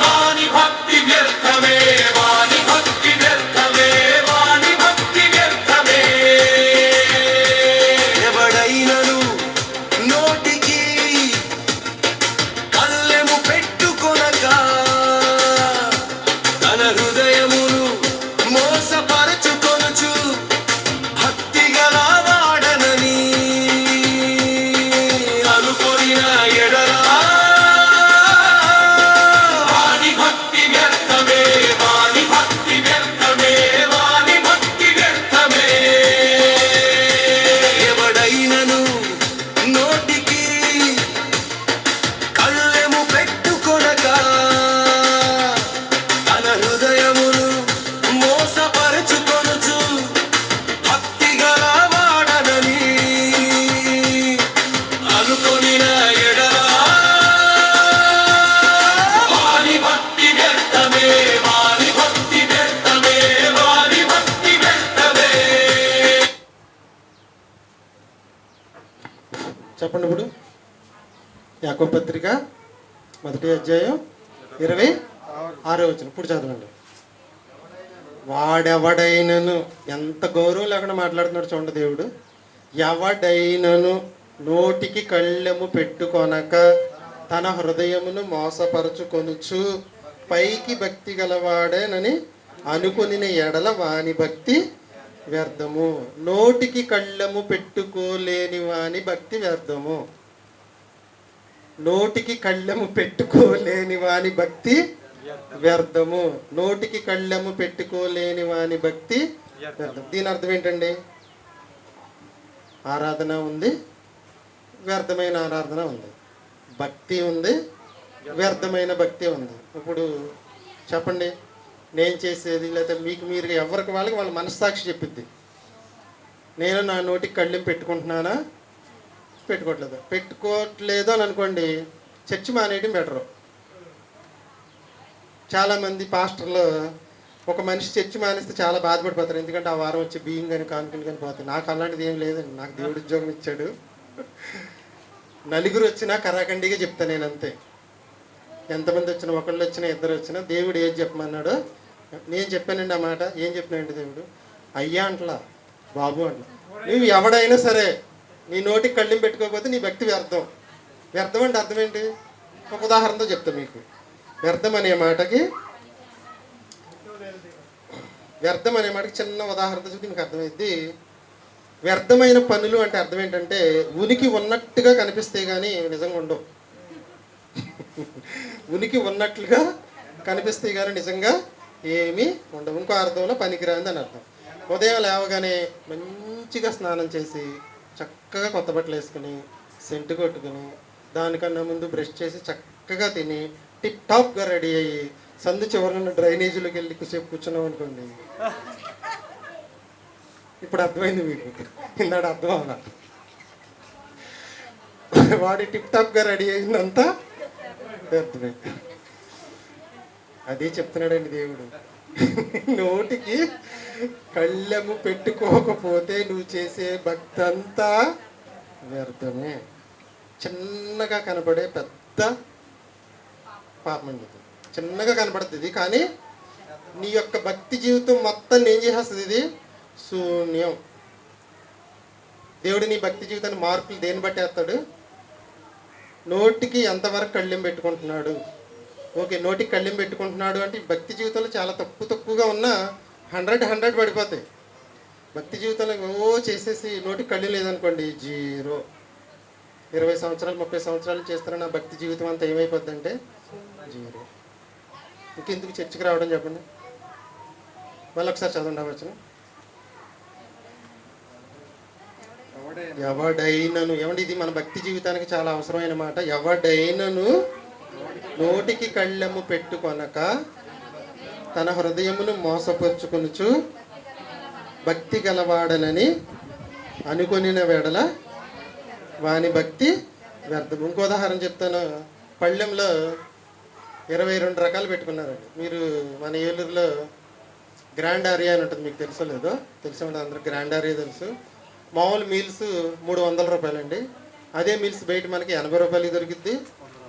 వాని భక్తి వ్యర్థమే, వాని భక్తి వ్యర్థమే, వాని భక్తి వ్యర్థమే. ఎవడైనను చెప్పండి ఇప్పుడు. యాకోబు పత్రిక 1వ అధ్యాయం 26వ వచనం ఇప్పుడు చదవండి. వాడెవడైనను, ఎంత గౌరవం లేకుండా మాట్లాడుతున్నాడు చూడండి దేవుడు. ఎవడైనను నోటికి కళ్ళెము పెట్టుకొనక తన హృదయమును మోసపరచుకొనుచు పైకి భక్తి గలవాడేనని అనుకొనిన ఎడల వాని భక్తి వ్యర్థము. నోటికి కళ్ళెము పెట్టుకోలేని వాని భక్తి వ్యర్థము. నోటికి కళ్ళెము పెట్టుకోలేని వాని భక్తి వ్యర్థము. నోటికి కళ్ళెము పెట్టుకోలేని వాని భక్తి వ్యర్థం. దీని అర్థం ఏంటండి? ఆరాధన ఉంది, వ్యర్థమైన ఆరాధన ఉంది. భక్తి ఉంది, వ్యర్థమైన భక్తి ఉంది. ఇప్పుడు చెప్పండి, నేను చేసేది లేదా మీకు మీరు ఎవరికి వాళ్ళకి వాళ్ళ మనస్సాక్షి చెప్పిద్ది. నేను నా నోటికి కళ్ళెం పెట్టుకుంటున్నానా, పెట్టుకోవట్లేదు అని అనుకోండి, చర్చి మానేయడం బెటరు. చాలామంది పాస్టర్లు ఒక మనిషి చర్చి మానేస్తే చాలా బాధపడిపోతారు. ఎందుకంటే ఆ వారం వచ్చి బియ్యం కానీ కానుకలు కానీ పోతాయి. నాకు అలాంటిది ఏం లేదండి. నాకు దేవుడు ఉద్యోగం ఇచ్చాడు. నలుగురు వచ్చినా కరాఖండిగా చెప్తాను నేను, అంతే. ఎంతమంది వచ్చినా, ఒకళ్ళు వచ్చినా, ఇద్దరు వచ్చినా, దేవుడు ఏది చెప్పమన్నాడో నేను చెప్పానండి ఆ మాట. ఏం చెప్పినాయండి దేవుడు? అయ్యా అంటలా, బాబు అంటలా. నువ్వు ఎవడైనా సరే నీ నోటికి కళ్ళెం పెట్టుకోకపోతే నీ భక్తి వ్యర్థం. వ్యర్థం అంటే అర్థం ఏంటి? ఒక ఉదాహరణతో చెప్తా మీకు. వ్యర్థం అనే మాటకి చిన్న ఉదాహరణతో చూస్తే మీకు అర్థమైంది. వ్యర్థమైన పనులు అంటే అర్థం ఏంటంటే ఉనికి ఉన్నట్టుగా కనిపిస్తే కానీ నిజంగా ఉండవు. ఉనికి ఉన్నట్లుగా కనిపిస్తే కానీ నిజంగా ఏమీ ఉండవు. ఇంకో అర్థంలో పనికిరాంది అని అర్థం. ఉదయం లేవగానే మంచిగా స్నానం చేసి చక్కగా కొత్త బట్టలు వేసుకుని సెంటు కొట్టుకుని దానికన్నా ముందు బ్రష్ చేసి చక్కగా తిని టిప్ టాప్గా రెడీ అయ్యి సందు చివరన డ్రైనేజీలోకి వెళ్ళి సేపు కూర్చున్నాం అనుకోండి, ఇప్పుడు అర్థమైంది మీకు. ఇందాడు అర్థం అవ్వాల. వాడి టిప్ టాప్గా రెడీ అయిందంతా వ్యర్థమే. అదే చెప్తున్నాడండి దేవుడు. నోటికి కళ్ళెము పెట్టుకోకపోతే నువ్వు చేసే భక్తి అంతా వ్యర్థమే. చిన్నగా కనపడే పెద్ద పాపం అండి. చిన్నగా కనపడుతుంది కానీ నీ యొక్క భక్తి జీవితం మొత్తం ఏం చేసేస్తుంది? ఇది శూన్యం. దేవుడు నీ భక్తి జీవితాన్ని మార్పులు దేన్ని బట్టి వేస్తాడు? నోటికి ఎంతవరకు కళ్ళెం పెట్టుకుంటున్నాడు. ఓకే, నోటికి కళ్ళెం పెట్టుకుంటున్నాడు అంటే భక్తి జీవితంలో చాలా తక్కువగా ఉన్నా 100 పడిపోతాయి. భక్తి జీవితంలో చేసేసి నోటికి కళ్ళు లేదనుకోండి, 0. 20 సంవత్సరాలు 30 సంవత్సరాలు చేస్తున్న నా భక్తి జీవితం అంతా ఏమైపోద్ది అంటే 0. ఇంకెందుకు చర్చికి రావడం చెప్పండి. మళ్ళీ ఒకసారి చదవండి వచ్చిన. ఎవడైనను, ఏమండి ఇది మన భక్తి జీవితానికి చాలా అవసరమైన మాట. ఎవడైనను నోటికి కళ్ళెము పెట్టుకొనక తన హృదయమును మోసపరుచుకొనుచు భక్తి గలవాడనని అనుకొనిన వెడల వాని భక్తి వ్యర్థం. ఇంకో ఉదాహరణ చెప్తాను. పళ్ళెంలో 22 రకాలు పెట్టుకున్నారండి. మీరు మన ఏలూరులో గ్రాండ్ ఆరియా అని ఉంటుంది, మీకు తెలుసో లేదో? తెలిసి ఉంటుంది అందరూ. గ్రాండ్ ఆరియా తెలుసు. మామూలు మీల్స్ 300 రూపాయలండి. అదే మీల్స్ బయట మనకి 80 రూపాయలకి దొరికిద్ది,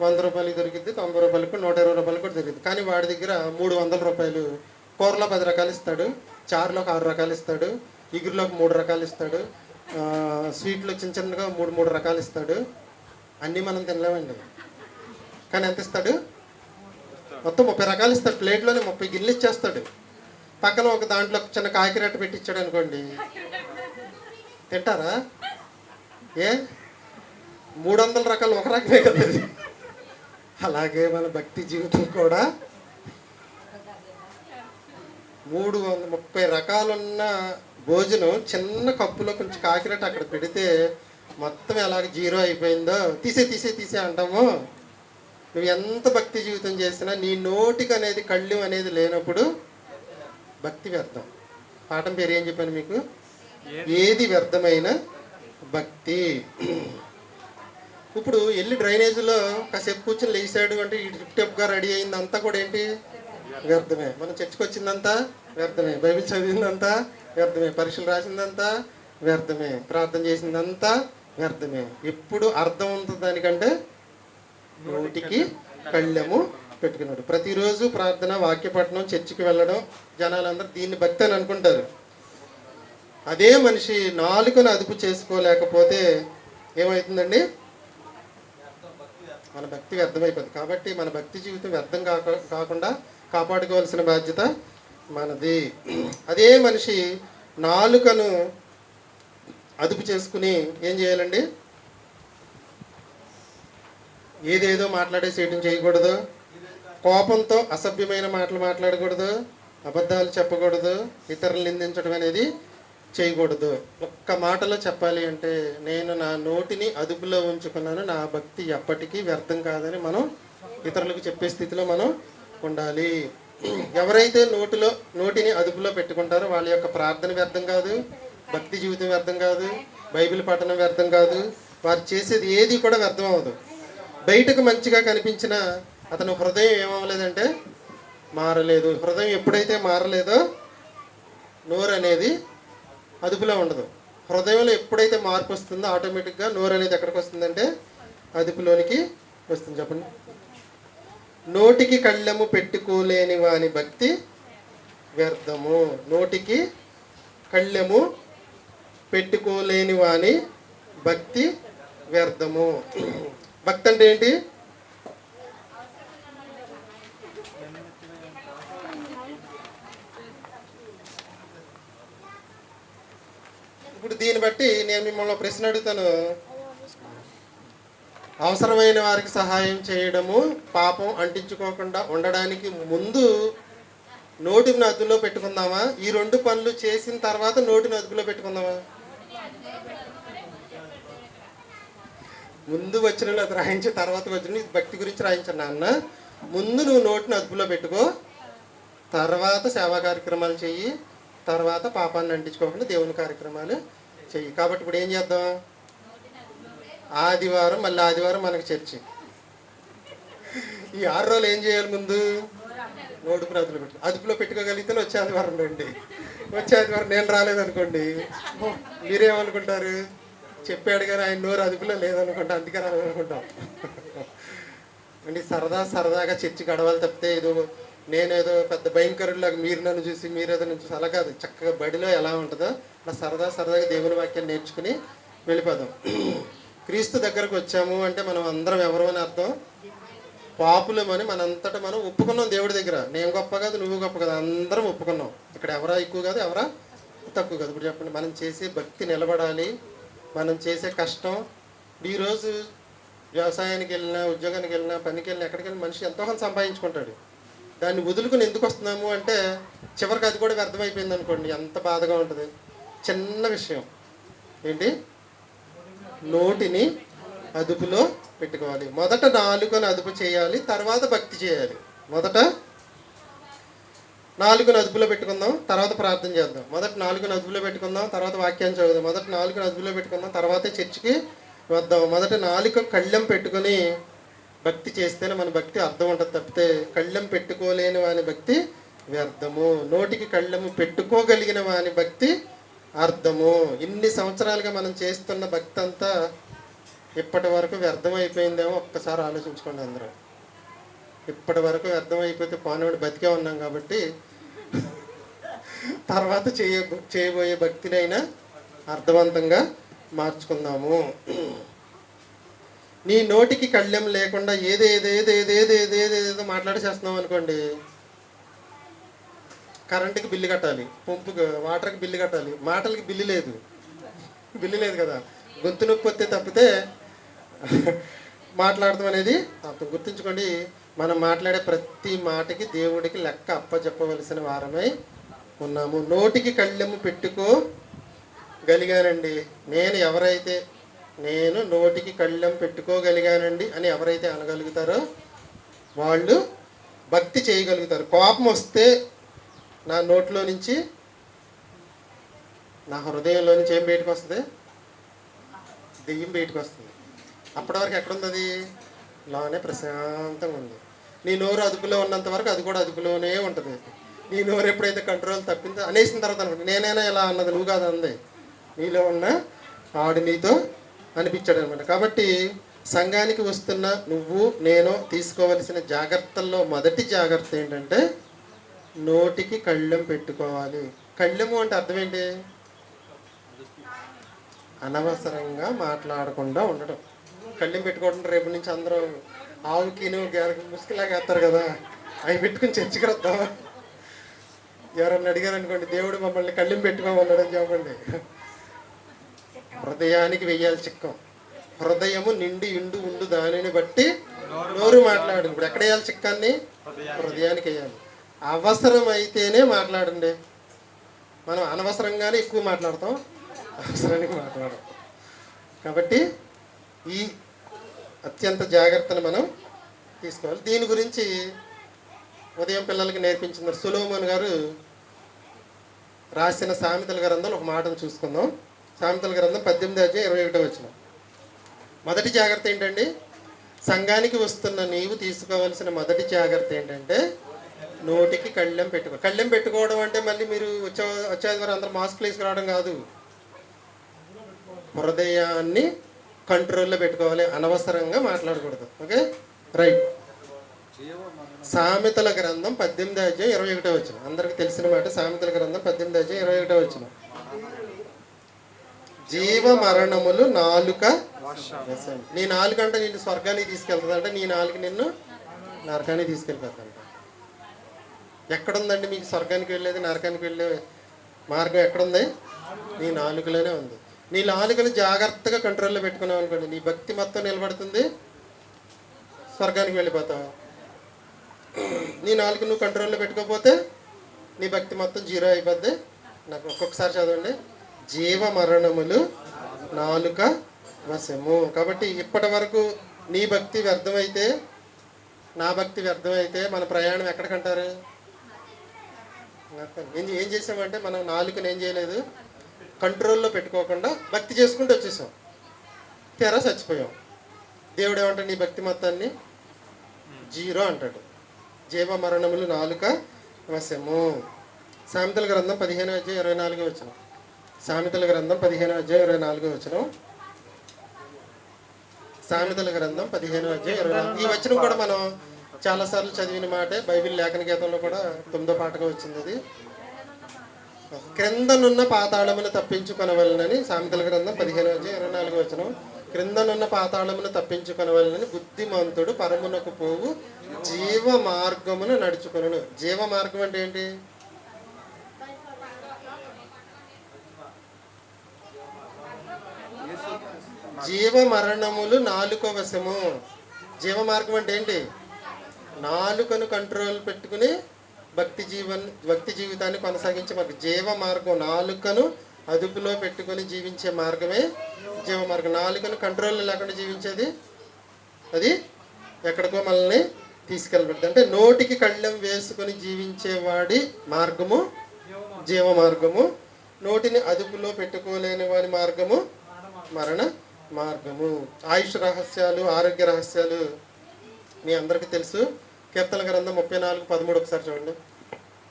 100 రూపాయలకి దొరికిద్ది, 90 రూపాయలకు, 120 రూపాయలకు కూడా దొరికిద్ది. కానీ వాడి దగ్గర 300 రూపాయలు. కూరలో 10 రకాలు ఇస్తాడు, చారులో 6 రకాలు ఇస్తాడు, ఇగురులోకి 3 రకాలు ఇస్తాడు, స్వీట్లో చిన్నగా 3 రకాలు ఇస్తాడు. అన్నీ మనం తినలేమండి. కానీ ఎంత ఇస్తాడు? మొత్తం 30 రకాలు ఇస్తాడు. ప్లేట్లోనే 30 గిన్నెలు ఇచ్చేస్తాడు. పక్కన ఒక దాంట్లో చిన్న కాకిరెట్ట పెట్టించాడు అనుకోండి, తింటారా? ఏ 300 రకాలు ఒక రకమే కదా. అలాగే మన భక్తి జీవితం కూడా 330 రకాలున్న భోజనం చిన్న కప్పులో కొంచెం కాకిరెట్ట అక్కడ పెడితే మొత్తం ఎలాగ 0 అయిపోయిందో తీసే అంటాము. నువ్వు ఎంత భక్తి జీవితం చేసినా నీ నోటికి అనేది కళ్ళెం అనేది లేనప్పుడు భక్తి వ్యర్థం. పాఠం పేరు ఏం చెప్పాను మీకు? ఏది వ్యర్థమైన భక్తి. ఇప్పుడు వెళ్ళి డ్రైనేజీలో కాసేపు కూర్చొని లేచాడు అంటే ఈ టిప్గా రెడీ అయిందంతా కూడా ఏంటి? వ్యర్థమే. మనం చర్చకు వచ్చిందంతా వ్యర్థమే, బైబిల్ చదివిందంతా వ్యర్థమే, పరీక్షలు రాసిందంతా వ్యర్థమే, ప్రార్థన చేసిందంతా వ్యర్థమే. ఎప్పుడు అర్థం ఉంటుంది దానికంటే నోటికి కళ్ళెము పెట్టుకున్నాడు. ప్రతిరోజు ప్రార్థన, వాక్యపఠనం, చర్చికి వెళ్ళడం, జనాలందరూ దీన్ని భక్తి అని అనుకుంటారు. అదే మనిషి నాలుకను అదుపు చేసుకోలేకపోతే ఏమవుతుందండి? మన భక్తి వ్యర్థమైపోతుంది. కాబట్టి మన భక్తి జీవితం వ్యర్థం కాకుండా కాపాడుకోవాల్సిన బాధ్యత మనది. అదే మనిషి నాలుకను అదుపు చేసుకుని ఏం చేయాలండి? ఏదేదో మాట్లాడేసేయడం చేయకూడదు, కోపంతో అసభ్యమైన మాటలు మాట్లాడకూడదు, అబద్ధాలు చెప్పకూడదు, ఇతరులు నిందించడం అనేది చేయకూడదు. ఒక్క మాటలో చెప్పాలి అంటే నేను నా నోటిని అదుపులో ఉంచుకున్నాను, నా భక్తి ఎప్పటికీ వ్యర్థం కాదని మనం ఇతరులకు చెప్పే స్థితిలో మనం ఉండాలి. ఎవరైతే నోటిని అదుపులో పెట్టుకుంటారో వాళ్ళ యొక్క ప్రార్థన వ్యర్థం కాదు, భక్తి జీవితం వ్యర్థం కాదు, బైబిల్ పఠనం వ్యర్థం కాదు, వారు చేసేది ఏది కూడా వ్యర్థం అవ్వదు. బయటకు మంచిగా కనిపించిన అతను హృదయం ఏమవ్వలేదంటే మారలేదు. హృదయం ఎప్పుడైతే మారలేదో నోరు అనేది అదుపులో ఉండదు. హృదయంలో ఎప్పుడైతే మార్పు వస్తుందో ఆటోమేటిక్గా నోరు అనేది ఎక్కడికి వస్తుందంటే అదుపులోనికి వస్తుంది. చెప్పండి. నోటికి కళ్ళెము పెట్టుకోలేని వాని భక్తి వ్యర్థము. నోటికి కళ్ళెము పెట్టుకోలేని వాని భక్తి వ్యర్థము. భక్తి అంటే ఏంటి? ఇప్పుడు దీన్ని బట్టి నేను మిమ్మల్ని ప్రశ్న అడుగుతాను. అవసరమైన వారికి సహాయం చేయడము, పాపం అంటించుకోకుండా ఉండడానికి ముందు నోటిని అదుపులో పెట్టుకుందామా? ఈ రెండు పనులు చేసిన తర్వాత నోటిని అదుపులో పెట్టుకుందామా? ముందు వచ్చిన అది రాయించి తర్వాత వచ్చిన భక్తి గురించి రాయించాను నాన్న. ముందు నువ్వు నోటిని అదుపులో పెట్టుకో, తర్వాత సేవా కార్యక్రమాలు చెయ్యి, తర్వాత పాపాన్ని అంటించుకోకుండా దేవుని కార్యక్రమాలు చెయ్యి. కాబట్టి ఇప్పుడు ఏం చేద్దాం? ఆదివారం, మళ్ళీ ఆదివారం మనకి చర్చి. ఈ 6 రోజులు ఏం చేయాలి? ముందు నోటిని అదుపులో పెట్టుకోగలిగితే వచ్చే ఆదివారం రండి. వచ్చే ఆదివారం నేను రాలేదనుకోండి, మీరేమనుకుంటారు? చెప్పాడు కానీ ఆయన నోరు అదుపులో లేదనుకుంటా, అందుకని అనుకుంటాం. అంటే సరదాగా చర్చి గడవాలి తప్పితే ఏదో నేనేదో పెద్ద భయంకరులాగా మీరు నన్ను చూసి మీరేదో నుంచి అలా కాదు. చక్కగా బడిలో ఎలా ఉంటుందో అలా సరదాగా దేవుని వాక్యాన్ని నేర్చుకుని వెళ్ళిపోదాం. క్రీస్తు దగ్గరకు వచ్చాము అంటే మనం అందరం ఎవరు అని అర్థం? పాపులమని మనంతటా మనం ఒప్పుకున్నాం దేవుడి దగ్గర. నేను గొప్ప కాదు, నువ్వు గొప్ప కాదు, అందరం ఒప్పుకున్నాం. ఇక్కడ ఎవరా ఎక్కువ కాదు, ఎవరా తక్కువ కాదు. ఇప్పుడు చెప్పండి, మనం చేసే భక్తి నిలబడాలి, మనం చేసే కష్టం. ఈరోజు వ్యవసాయానికి వెళ్ళినా, ఉద్యోగానికి వెళ్ళినా, పనికి వెళ్ళినా, ఎక్కడికి వెళ్ళినా మనిషి ఎంతో కొంత సంపాదించుకుంటాడు. దాన్ని వదులుకుని ఎందుకు వస్తున్నాము అంటే చివరికి అది కూడా వ్యర్థమైపోయింది అనుకోండి, ఎంత బాధగా ఉంటుంది. చిన్న విషయం ఏంటి? నోటిని అదుపులో పెట్టుకోవాలి. మొదట నాలుకను అదుపు చేయాలి, తర్వాత భక్తి చేయాలి. మొదట నాలుకను అదుపులో పెట్టుకుందాం, తర్వాత ప్రార్థన చేద్దాం. మొదట నాలుకను అదుపులో పెట్టుకుందాం, తర్వాత వాక్యాన్ని చదువుదాం. మొదట నాలుకను అదుపులో పెట్టుకుందాం, తర్వాతే చర్చికి వద్దాం. మొదట నాలుక కళ్ళెం పెట్టుకొని భక్తి చేస్తేనే మన భక్తి అర్థం ఉంటుంది తప్పితే కళ్ళెం పెట్టుకోలేని వాని భక్తి వ్యర్థము. నోటికి కళ్ళెము పెట్టుకోగలిగిన వాని భక్తి అర్థము. ఇన్ని సంవత్సరాలుగా మనం చేస్తున్న భక్తి అంతా ఇప్పటి వరకు వ్యర్థమైపోయిందేమో ఒక్కసారి ఆలోచించుకోండి అందరూ. ఇప్పటి వరకు వ్యర్థమైపోతే పోనివాడు బతికే ఉన్నాం కాబట్టి తర్వాత చేయబోయే భక్తినైనా అర్థవంతంగా మార్చుకుందాము. నీ నోటికి కళ్ళెం లేకుండా ఏదేదో మాట్లాడేసేస్తున్నాం అనుకోండి, కరెంటుకి బిల్లు కట్టాలి, పంపుకి వాటర్కి బిల్లు కట్టాలి, మాటలకి బిల్లు లేదు కదా. గొంతు నొప్పి వస్తే తప్పితే మాట్లాడటం అనేది గుర్తుంచుకోండి. మనం మాట్లాడే ప్రతి మాటకి దేవుడికి లెక్క అప్పచెప్పవలసిన వారమై ఉన్నాము. నోటికి కళ్ళెము పెట్టుకోగలిగానండి, నేను నోటికి కళ్ళెం పెట్టుకోగలిగానండి అని ఎవరైతే అనగలుగుతారో వాళ్ళు భక్తి చేయగలుగుతారు. కోపం వస్తే నా నోట్లో నుంచి, నా హృదయంలో నుంచి ఏం బయటకు వస్తుంది? దెయ్యం బయటకు వస్తుంది. అప్పటి వరకు ఎక్కడుంది? అది లోనే ప్రశాంతంగా ఉంది. నీ నోరు అదుపులో ఉన్నంత వరకు అది కూడా అదుపులోనే ఉంటుంది. నీ నోరు ఎప్పుడైతే కంట్రోల్ తప్పిందో అనేసిన తర్వాత అనుకుంటే నేనైనా ఎలా అన్నది, నువ్వు కాదు అంది. నీలో ఉన్న ఆడు నీతో అనిపించాడు అనమాట. కాబట్టి సంఘానికి వస్తున్న నువ్వు నేను తీసుకోవలసిన జాగ్రత్తల్లో మొదటి జాగ్రత్త ఏంటంటే నోటికి కళ్ళెం పెట్టుకోవాలి. కళ్ళెము అంటే అర్థం ఏంటి? అనవసరంగా మాట్లాడకుండా ఉండడం. కళ్ళెం పెట్టుకోవడం రేపు నుంచి అందరూ ఆవుకిను ముసుగులాగా వేస్తారు కదా, అవి పెట్టుకుని చర్చికి వద్దాం. ఎవరన్నా అడిగారు అనుకోండి, దేవుడు మమ్మల్ని కళ్ళెం పెట్టుకోమన్నాడని చెప్పండి. హృదయానికి వెయ్యాలి చిక్కం. హృదయము నిండి ఉండు దానిని బట్టి నోరు మాట్లాడు. ఇప్పుడు ఎక్కడ వేయాలి చిక్కాన్ని? హృదయానికి వేయాలి. అవసరం అయితేనే మాట్లాడండి. మనం అనవసరంగానే ఎక్కువ మాట్లాడతాం, అవసరానికి మాట్లాడతాం. కాబట్టి ఈ అత్యంత జాగ్రత్తను మనం తీసుకోవాలి. దీని గురించి ఉదయం పిల్లలకి నేర్పించిన సొలొమోను గారు రాసిన సామెతల గ్రంథంలో ఒక మాటను చూసుకుందాం. సామెతల గ్రంథం 18:21. మొదటి జాగ్రత్త ఏంటండి? సంఘానికి వస్తున్న నీవు తీసుకోవాల్సిన మొదటి జాగ్రత్త ఏంటంటే నోటికి కళ్ళెం పెట్టుకో. కళ్ళెం పెట్టుకోవడం అంటే మళ్ళీ మీరు వచ్చేది వారు అందరూ మాస్కులు వేసుకురావడం కాదు. హృదయాన్ని కంట్రోల్లో పెట్టుకోవాలి, అనవసరంగా మాట్లాడకూడదు. Okay, right. సామెతల గ్రంథం 18:21. అందరికి తెలిసిన మాట. సామెతల గ్రంథం 18:21. జీవ మరణములు నాలుక వశం. నీ నాలుక అంటే నిన్ను స్వర్గానికి తీసుకెళ్తుంది అంటే నీ నాలుక నిన్ను నరకానికి తీసుకెళ్ళిపోతుందంట. ఎక్కడుందండి మీకు స్వర్గానికి వెళ్ళేది, నరకానికి వెళ్ళే మార్గం ఎక్కడుంది? నీ నాలుకలోనే ఉంది. నీ నాలుకను జాగ్రత్తగా కంట్రోల్లో పెట్టుకున్నావు అనుకోండి, నీ భక్తి మొత్తం నిలబడుతుంది, స్వర్గానికి వెళ్ళిపోతావు. నీ నాలుగు నువ్వు కంట్రోల్లో పెట్టుకోకపోతే నీ భక్తి మొత్తం జీరో అయిపోద్ది. నాకు ఒక్కొక్కసారి చదవండి. జీవ మరణములు నాలుక వశము. కాబట్టి ఇప్పటి వరకు నీ భక్తి వ్యర్థమైతే, నా భక్తి వ్యర్థమైతే మన ప్రయాణం ఎక్కడికంటారు? ఏం చేసామంటే మనం నాలుకను ఏం చేయలేదు, కంట్రోల్లో పెట్టుకోకుండా భక్తి చేసుకుంటూ వచ్చేసాం, తెర చచ్చిపోయాం. దేవుడు ఏమంటాడు? నీ భక్తి మొత్తాన్ని జీరో అంటాడు. జీవ మరణములు నాలుక వశము. సామెతల గ్రంథం 15:24. సామెతల గ్రంథం 15:24. సామెతల గ్రంథం 15:24. ఈ వచనం కూడా మనం చాలాసార్లు చదివిన మాటే. బైబిల్ లేఖన గీతంలో కూడా 9వ పాటగా వచ్చింది. అది క్రిందనున్న పాతాళమును తప్పించుకొనవలనని. సామెతల గ్రంథం 15:24. క్రిందనున్న పాతాళమును తప్పించుకొనవలనని బుద్ధిమంతుడు పరమునకు పోవు జీవ మార్గమును నడుచుకొనును. జీవ మార్గం అంటే ఏంటి? జీవ మరణములు నాలుక వశము. జీవ మార్గం అంటే ఏంటి? నాలుకను కంట్రోల్ పెట్టుకుని భక్తి జీవితాన్ని కొనసాగించే మార్గం జీవ మార్గం. నాలుకను అదుపులో పెట్టుకుని జీవించే మార్గమే జీవ మార్గం. నాలుకను కంట్రోల్లో లేకుండా జీవించేది అది ఎక్కడికో మనల్ని తీసుకెళ్ళబడుతుంది. అంటే నోటికి కళ్ళెం వేసుకుని జీవించేవాడి మార్గము జీవ మార్గము. నోటిని అదుపులో పెట్టుకోలేని వాడి మార్గము మరణ మార్గము. ఆయుష్ రహస్యాలు, ఆరోగ్య రహస్యాలు మీ అందరికీ తెలుసు. కీర్తన గ్రంథం 34:13 ఒకసారి చూడండి.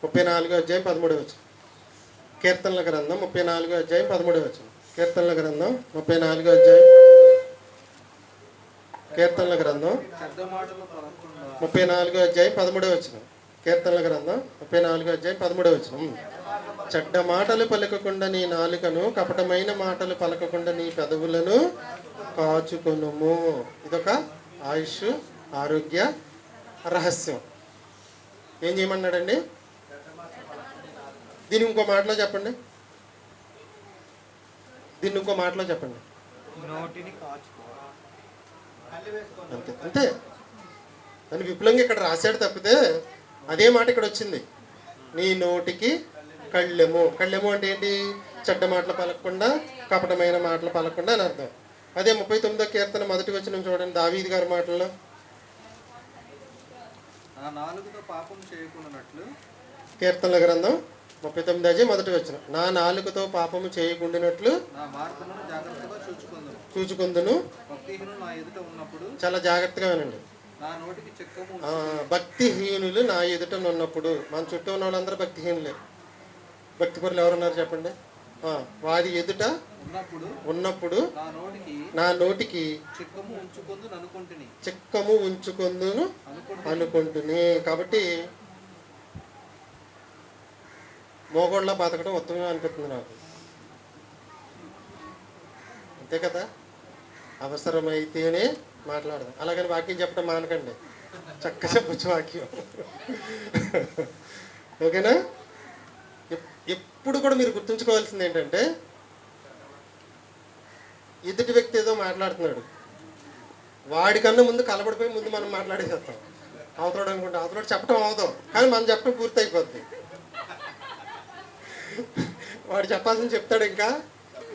34:13. కీర్తనల గ్రంథం 34:13. కీర్తనల గ్రంథం 34. కీర్తనల గ్రంథం 34:13. కీర్తనల గ్రంథం 34:13. చెడ్డ మాటలు పలకకుండా నీ నాలుకను, కపటమైన మాటలు పలకకుండా నీ పెదవులను కాచుకొనుము. ఇదొక ఆయుష్ ఆరోగ్య రహస్యం. ఏం చేయమన్నాడండి? దీన్ని ఇంకో మాటలో చెప్పండి. నోటిని కాచుకో. అంతే అంతే అని విపులంగా ఇక్కడ రాశాడు తప్పితే అదే మాట ఇక్కడ వచ్చింది. నీ నోటికి కళ్ళెము. కళ్ళెము అంటే ఏంటి? చెడ్డ మాటలు పలకకుండా, కపటమైన మాటలు పలకకుండా అని అర్థం. అదే 39వ కీర్తన 1వ వచనం చూడండి, దావీదు గారి మాటల్లో. కీర్తనల గ్రంథం 39:1 వచనం. నా నాలుకతో పాపము చేయకుండానట్లు చూచుకుందును. చాలా జాగ్రత్తగా వినండి. భక్తిహీనులు నా ఎదుట ఉన్నప్పుడు. మన చుట్టూ ఉన్న వాళ్ళందరూ భక్తిహీనులే. భక్తిపరులు ఎవరున్నారు చెప్పండి? వారి ఎదుట ఉన్నప్పుడు ఉన్నప్పుడు నా నోటికి నా నోటికి చిక్కము ఉంచుకొందును అనుకుంటుని చిక్కము ఉంచుకొందును అనుకుంటుని. కాబట్టి మోగోళ్ళ బతకడం ఉత్తమం అనిపిస్తుంది నాకు, అంతే కదా. అవసరమైతేనే మాట్లాడదాం, అలాగని వాక్యం చెప్పడం మానకండి, చక్క చెప్పచ్చు వాక్యం. ఓకేనా. ఎప్పుడు కూడా మీరు గుర్తుంచుకోవాల్సింది ఏంటంటే, ఎదుటి వ్యక్తి ఏదో మాట్లాడుతున్నాడు, వాడికన్నా ముందు కలబడిపోయి ముందు మనం మాట్లాడేసేస్తాం. అవతోడు అనుకుంటే అవతోడు చెప్పడం అవదాం, కానీ మనం చెప్పడం పూర్తి అయిపోద్ది. వాడు చెప్పాల్సింది చెప్తాడు, ఇంకా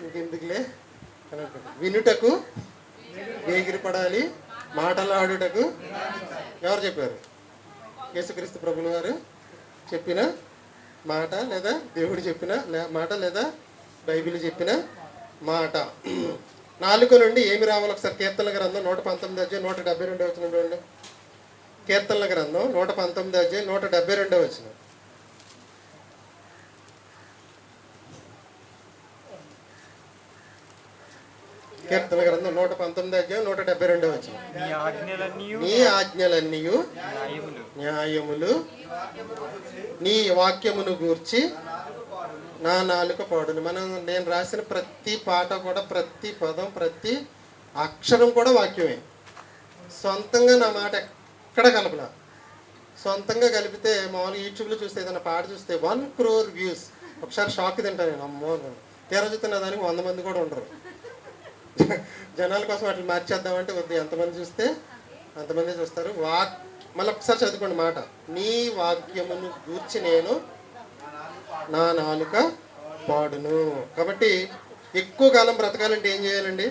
ఇంకెందుకులే అని అనుకుంటా. వినుటకు వేగిరపడాలి, మాటలాడుటకు ఎవరు చెప్పారు? యేసుక్రీస్తు ప్రభులు వారు చెప్పిన మాట, లేదా దేవుడు చెప్పిన మాట, లేదా బైబిల్ చెప్పిన మాట. నాలుక నుండి ఏమి రావాలి? ఒకసారి కీర్తనల గ్రంథం 119 172 వచ్చిన చూడండి. కీర్తనల గ్రంథం 119 172 వచ్చిన. కీర్తన గ్రంథం 119 172 వచ్చిన. నీ ఆజ్ఞలన్నీయు న్యాయములు, నీ వాక్యమును గూర్చి నా నాలుక పాడును. నేను రాసిన ప్రతి పాట కూడా, ప్రతి పదం, ప్రతి అక్షరం కూడా వాక్యమే. సొంతంగా నా మాట ఎక్కడ కలపలా. సొంతంగా కలిపితే మామూలుగా యూట్యూబ్లో చూస్తే, ఏదైనా పాట చూస్తే 1 crore వ్యూస్. ఒకసారి షాక్ తింటాను నేను, అమ్మో తీరా చూస్తున్న దానికి 100 మంది కూడా ఉండరు. జనాల కోసం అట్లా మార్చేద్దామంటే వద్దు, ఎంతమంది చూస్తే అంతమంది చూస్తారు. మళ్ళీ ఒకసారి చదువుకోండి మాట. నీ వాక్యమును గూర్చి నేను నా నాలుక పాడును. కాబట్టి ఎక్కువ కాలం బ్రతకాలంటే ఏం చేయాలండి?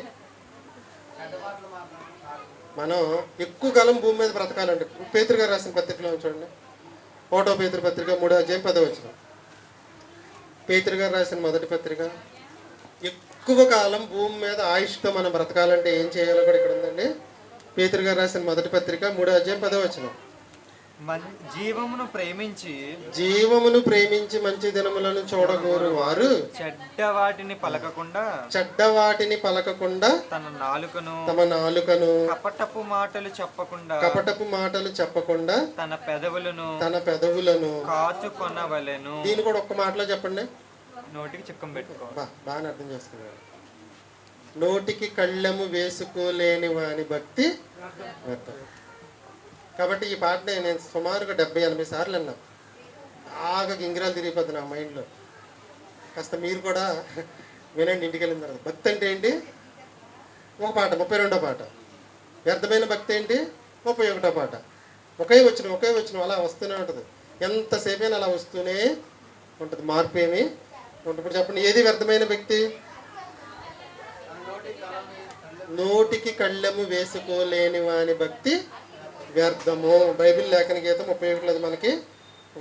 మనం ఎక్కువ కాలం భూమి మీద బ్రతకాలంటే పేతురు గారు రాసిన పత్రికలో చూడండి, 1 పేతురు పత్రిక 3వ అధ్యాయం 10వ వచనం. పేతురు గారు రాసిన మొదటి పత్రిక. ఎక్కువ కాలం భూమి మీద ఆయుష్తో మనం బ్రతకాలంటే ఏం చేయాలో కూడా ఇక్కడ ఉందండి. పేతురు గారు రాసిన మొదటి పత్రిక 3వ అధ్యాయం 10వ వచనం. జీవమును ప్రేమించి మంచి దినములను చూడగోరు వారు చెడ్డ వాటిని పలకకుండా తమ నాలుకను కపటపు మాటలు చెప్పకుండా తన పెదవులను కాచుకొనవలెను. దీన్ని కూడా ఒక్క మాటలో చెప్పండి. నోటికి చిక్కం పెట్టుకో. బాగా అర్థం చేసుకున్నాను. నోటికి కళ్ళెము వేసుకోలేని వాని భక్తి వ్యర్థం. కాబట్టి ఈ పాటని నేను సుమారుగా 70-80 సార్లు అన్నా. బాగా గింగిరాలు తిరిగిపోద్ది నా మైండ్లో. కాస్త మీరు కూడా వినండి ఇంటికి వెళ్ళిన తర్వాత. భక్తి అంటే ఏంటి? ఒక పాట 32వ పాట. వ్యర్థమైన భక్తి ఏంటి? 31వ పాట. ఒకే వచ్చిన అలా వస్తూనే ఉంటుంది. ఎంతసేపైనా అలా వస్తూనే ఉంటుంది, మార్పు ఏమి ఉంటుంది. ఇప్పుడు చెప్పండి, ఏది వ్యర్థమైన వ్యక్తి? నోటికి కళ్ళెము వేసుకోలేని వాని భక్తి వ్యర్థము. బైబిల్ లేఖన గీతం 31 మనకి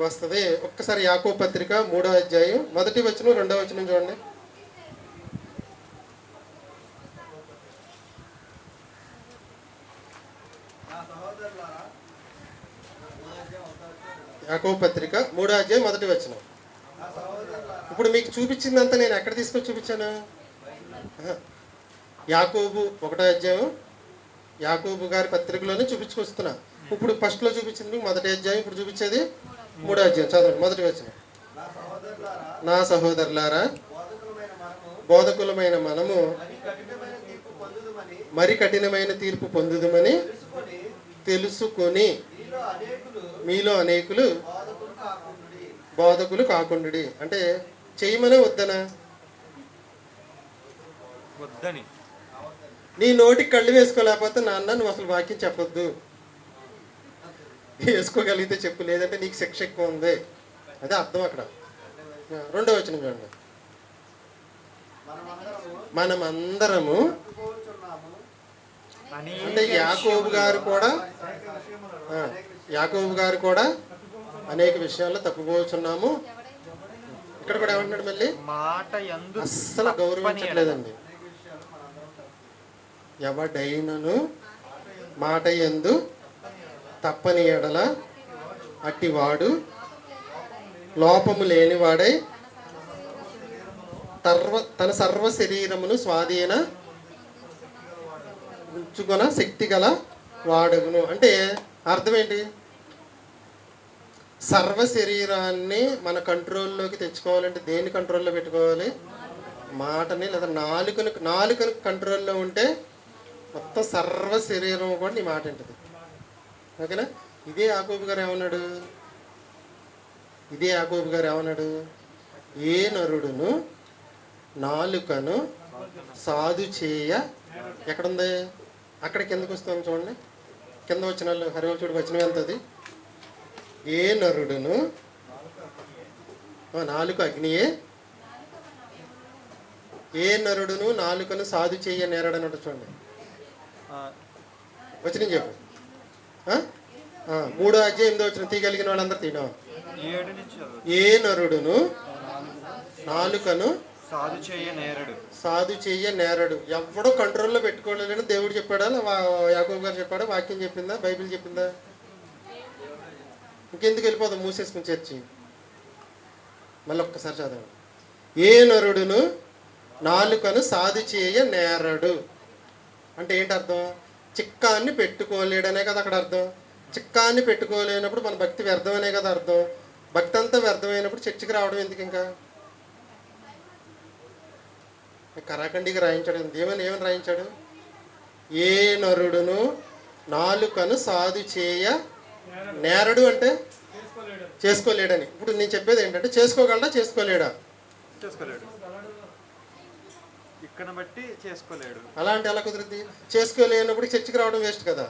వస్తుంది. ఒక్కసారి యాకోబు పత్రిక 3వ అధ్యాయం 1వ వచనం 2వ వచనం చూడండి. యాకోబు పత్రిక 3వ అధ్యాయం 1వ వచనం. ఇప్పుడు మీకు చూపించిందంతా నేను ఎక్కడ తీసుకొని చూపించాను? యాకోబు 1వ అధ్యాయం, యాకోబు గారి పత్రికలోనే చూపించుకొస్తున్నా. ఇప్పుడు ఫస్ట్లో చూపించింది మీకు 1వ అధ్యాయం, ఇప్పుడు చూపించేది 3వ అధ్యాయం. చదవండి 1వ వచనం. నా సహోదరులారా, బోధకులమైన మనము మరి కఠినమైన తీర్పు పొందుదుమని తెలుసుకొని మీలో అనేకులు బోధకులు కాకుండుడి. అంటే చేయమనే వద్దనా? వద్దని. నీ నోటికి కళ్ళు వేసుకోలేకపోతే నాన్న నువ్వు అసలు వాక్యం చెప్పొద్దు. వేసుకోగలిగితే చెప్పు, లేదంటే నీకు శిక్ష ఎక్కువ ఉంది. అదే అర్థం అక్కడ. 2వ వచనం చూడండి. మనమందరము అంటే యాకోబు గారు కూడా అనేక విషయాల్లో తప్పుపోతున్నాము. ఇక్కడ కూడా ఏమంటున్నాడు? మళ్ళీ అస్సలు గౌరవించట్లేదండి. ఎవడైనను మాట యందు తప్పని ఎడల అట్టివాడు లోపము లేనివాడై తన సర్వ శరీరమును స్వాధీన ఉంచుకొన శక్తి గల వాడగును. అంటే అర్థం ఏంటి? సర్వ శరీరాన్ని మన కంట్రోల్లోకి తెచ్చుకోవాలంటే దేన్ని కంట్రోల్లో పెట్టుకోవాలి? మాటని లేదా నాలుకను కంట్రోల్లో ఉంటే మొత్తం సర్వ శరీరం కూడా నీ మాట ఉంటుంది. ఓకేనా? ఇదే యాకోబు గారు ఏమన్నాడు? ఏ నరుడును నాలుకను సాధు చేయ, ఎక్కడుంది? అక్కడ కిందకు వస్తాం చూడండి. కింద వచ్చిన వాళ్ళు హరివచుడికి వచ్చినవి ఎంత? అది ఏ నరుడును నాలుక అగ్నియే, ఏ నరుడును నాలుకను సాధు చేయ నేరడని ఉంటుంది చూడండి. వచ్చిన చెప్పు. 3వ అధ్యాయం 8వ వచనం తీయగలిగిన వాళ్ళందరూ తీయడం. ఏ నరుడును నాలుకను సాధు చెయ్య నేరడు. ఎవడో కంట్రోల్లో పెట్టుకోలేదని దేవుడు చెప్పాడా? యాకోబు గారు చెప్పాడా? వాక్యం చెప్పిందా? బైబిల్ చెప్పిందా? ఇంకెందుకు వెళ్ళిపోదాం మూసేసుకుని చర్చి? మళ్ళీ ఒక్కసారి చదవండి. ఏ నరుడును నాలుకను సాధు చేయ నేరడు అంటే ఏంటి అర్థం? చిక్కాన్ని పెట్టుకోలేడనే కదా అక్కడ అర్థం. చిక్కాన్ని పెట్టుకోలేనప్పుడు మన భక్తి వ్యర్థమనే కదా అర్థం. భక్తి అంతా వ్యర్థమైనప్పుడు చర్చికి రావడం ఎందుకు? ఇంకా కరాఖండికి రాయించాడు. ఏమని రాయించాడు? ఏ నరుడును నాలుకను సాధు చేయ నేరడు అంటే చేసుకోలేడని. ఇప్పుడు నేను చెప్పేది ఏంటంటే చేసుకోగలడా చేసుకోలేడా? ఇక్కడ బట్టి చేసుకోలేడు. అలా అంటే ఎలా కుదురుద్ది? చేసుకోలేనప్పుడు చర్చికి రావడం వేస్ట్ కదా.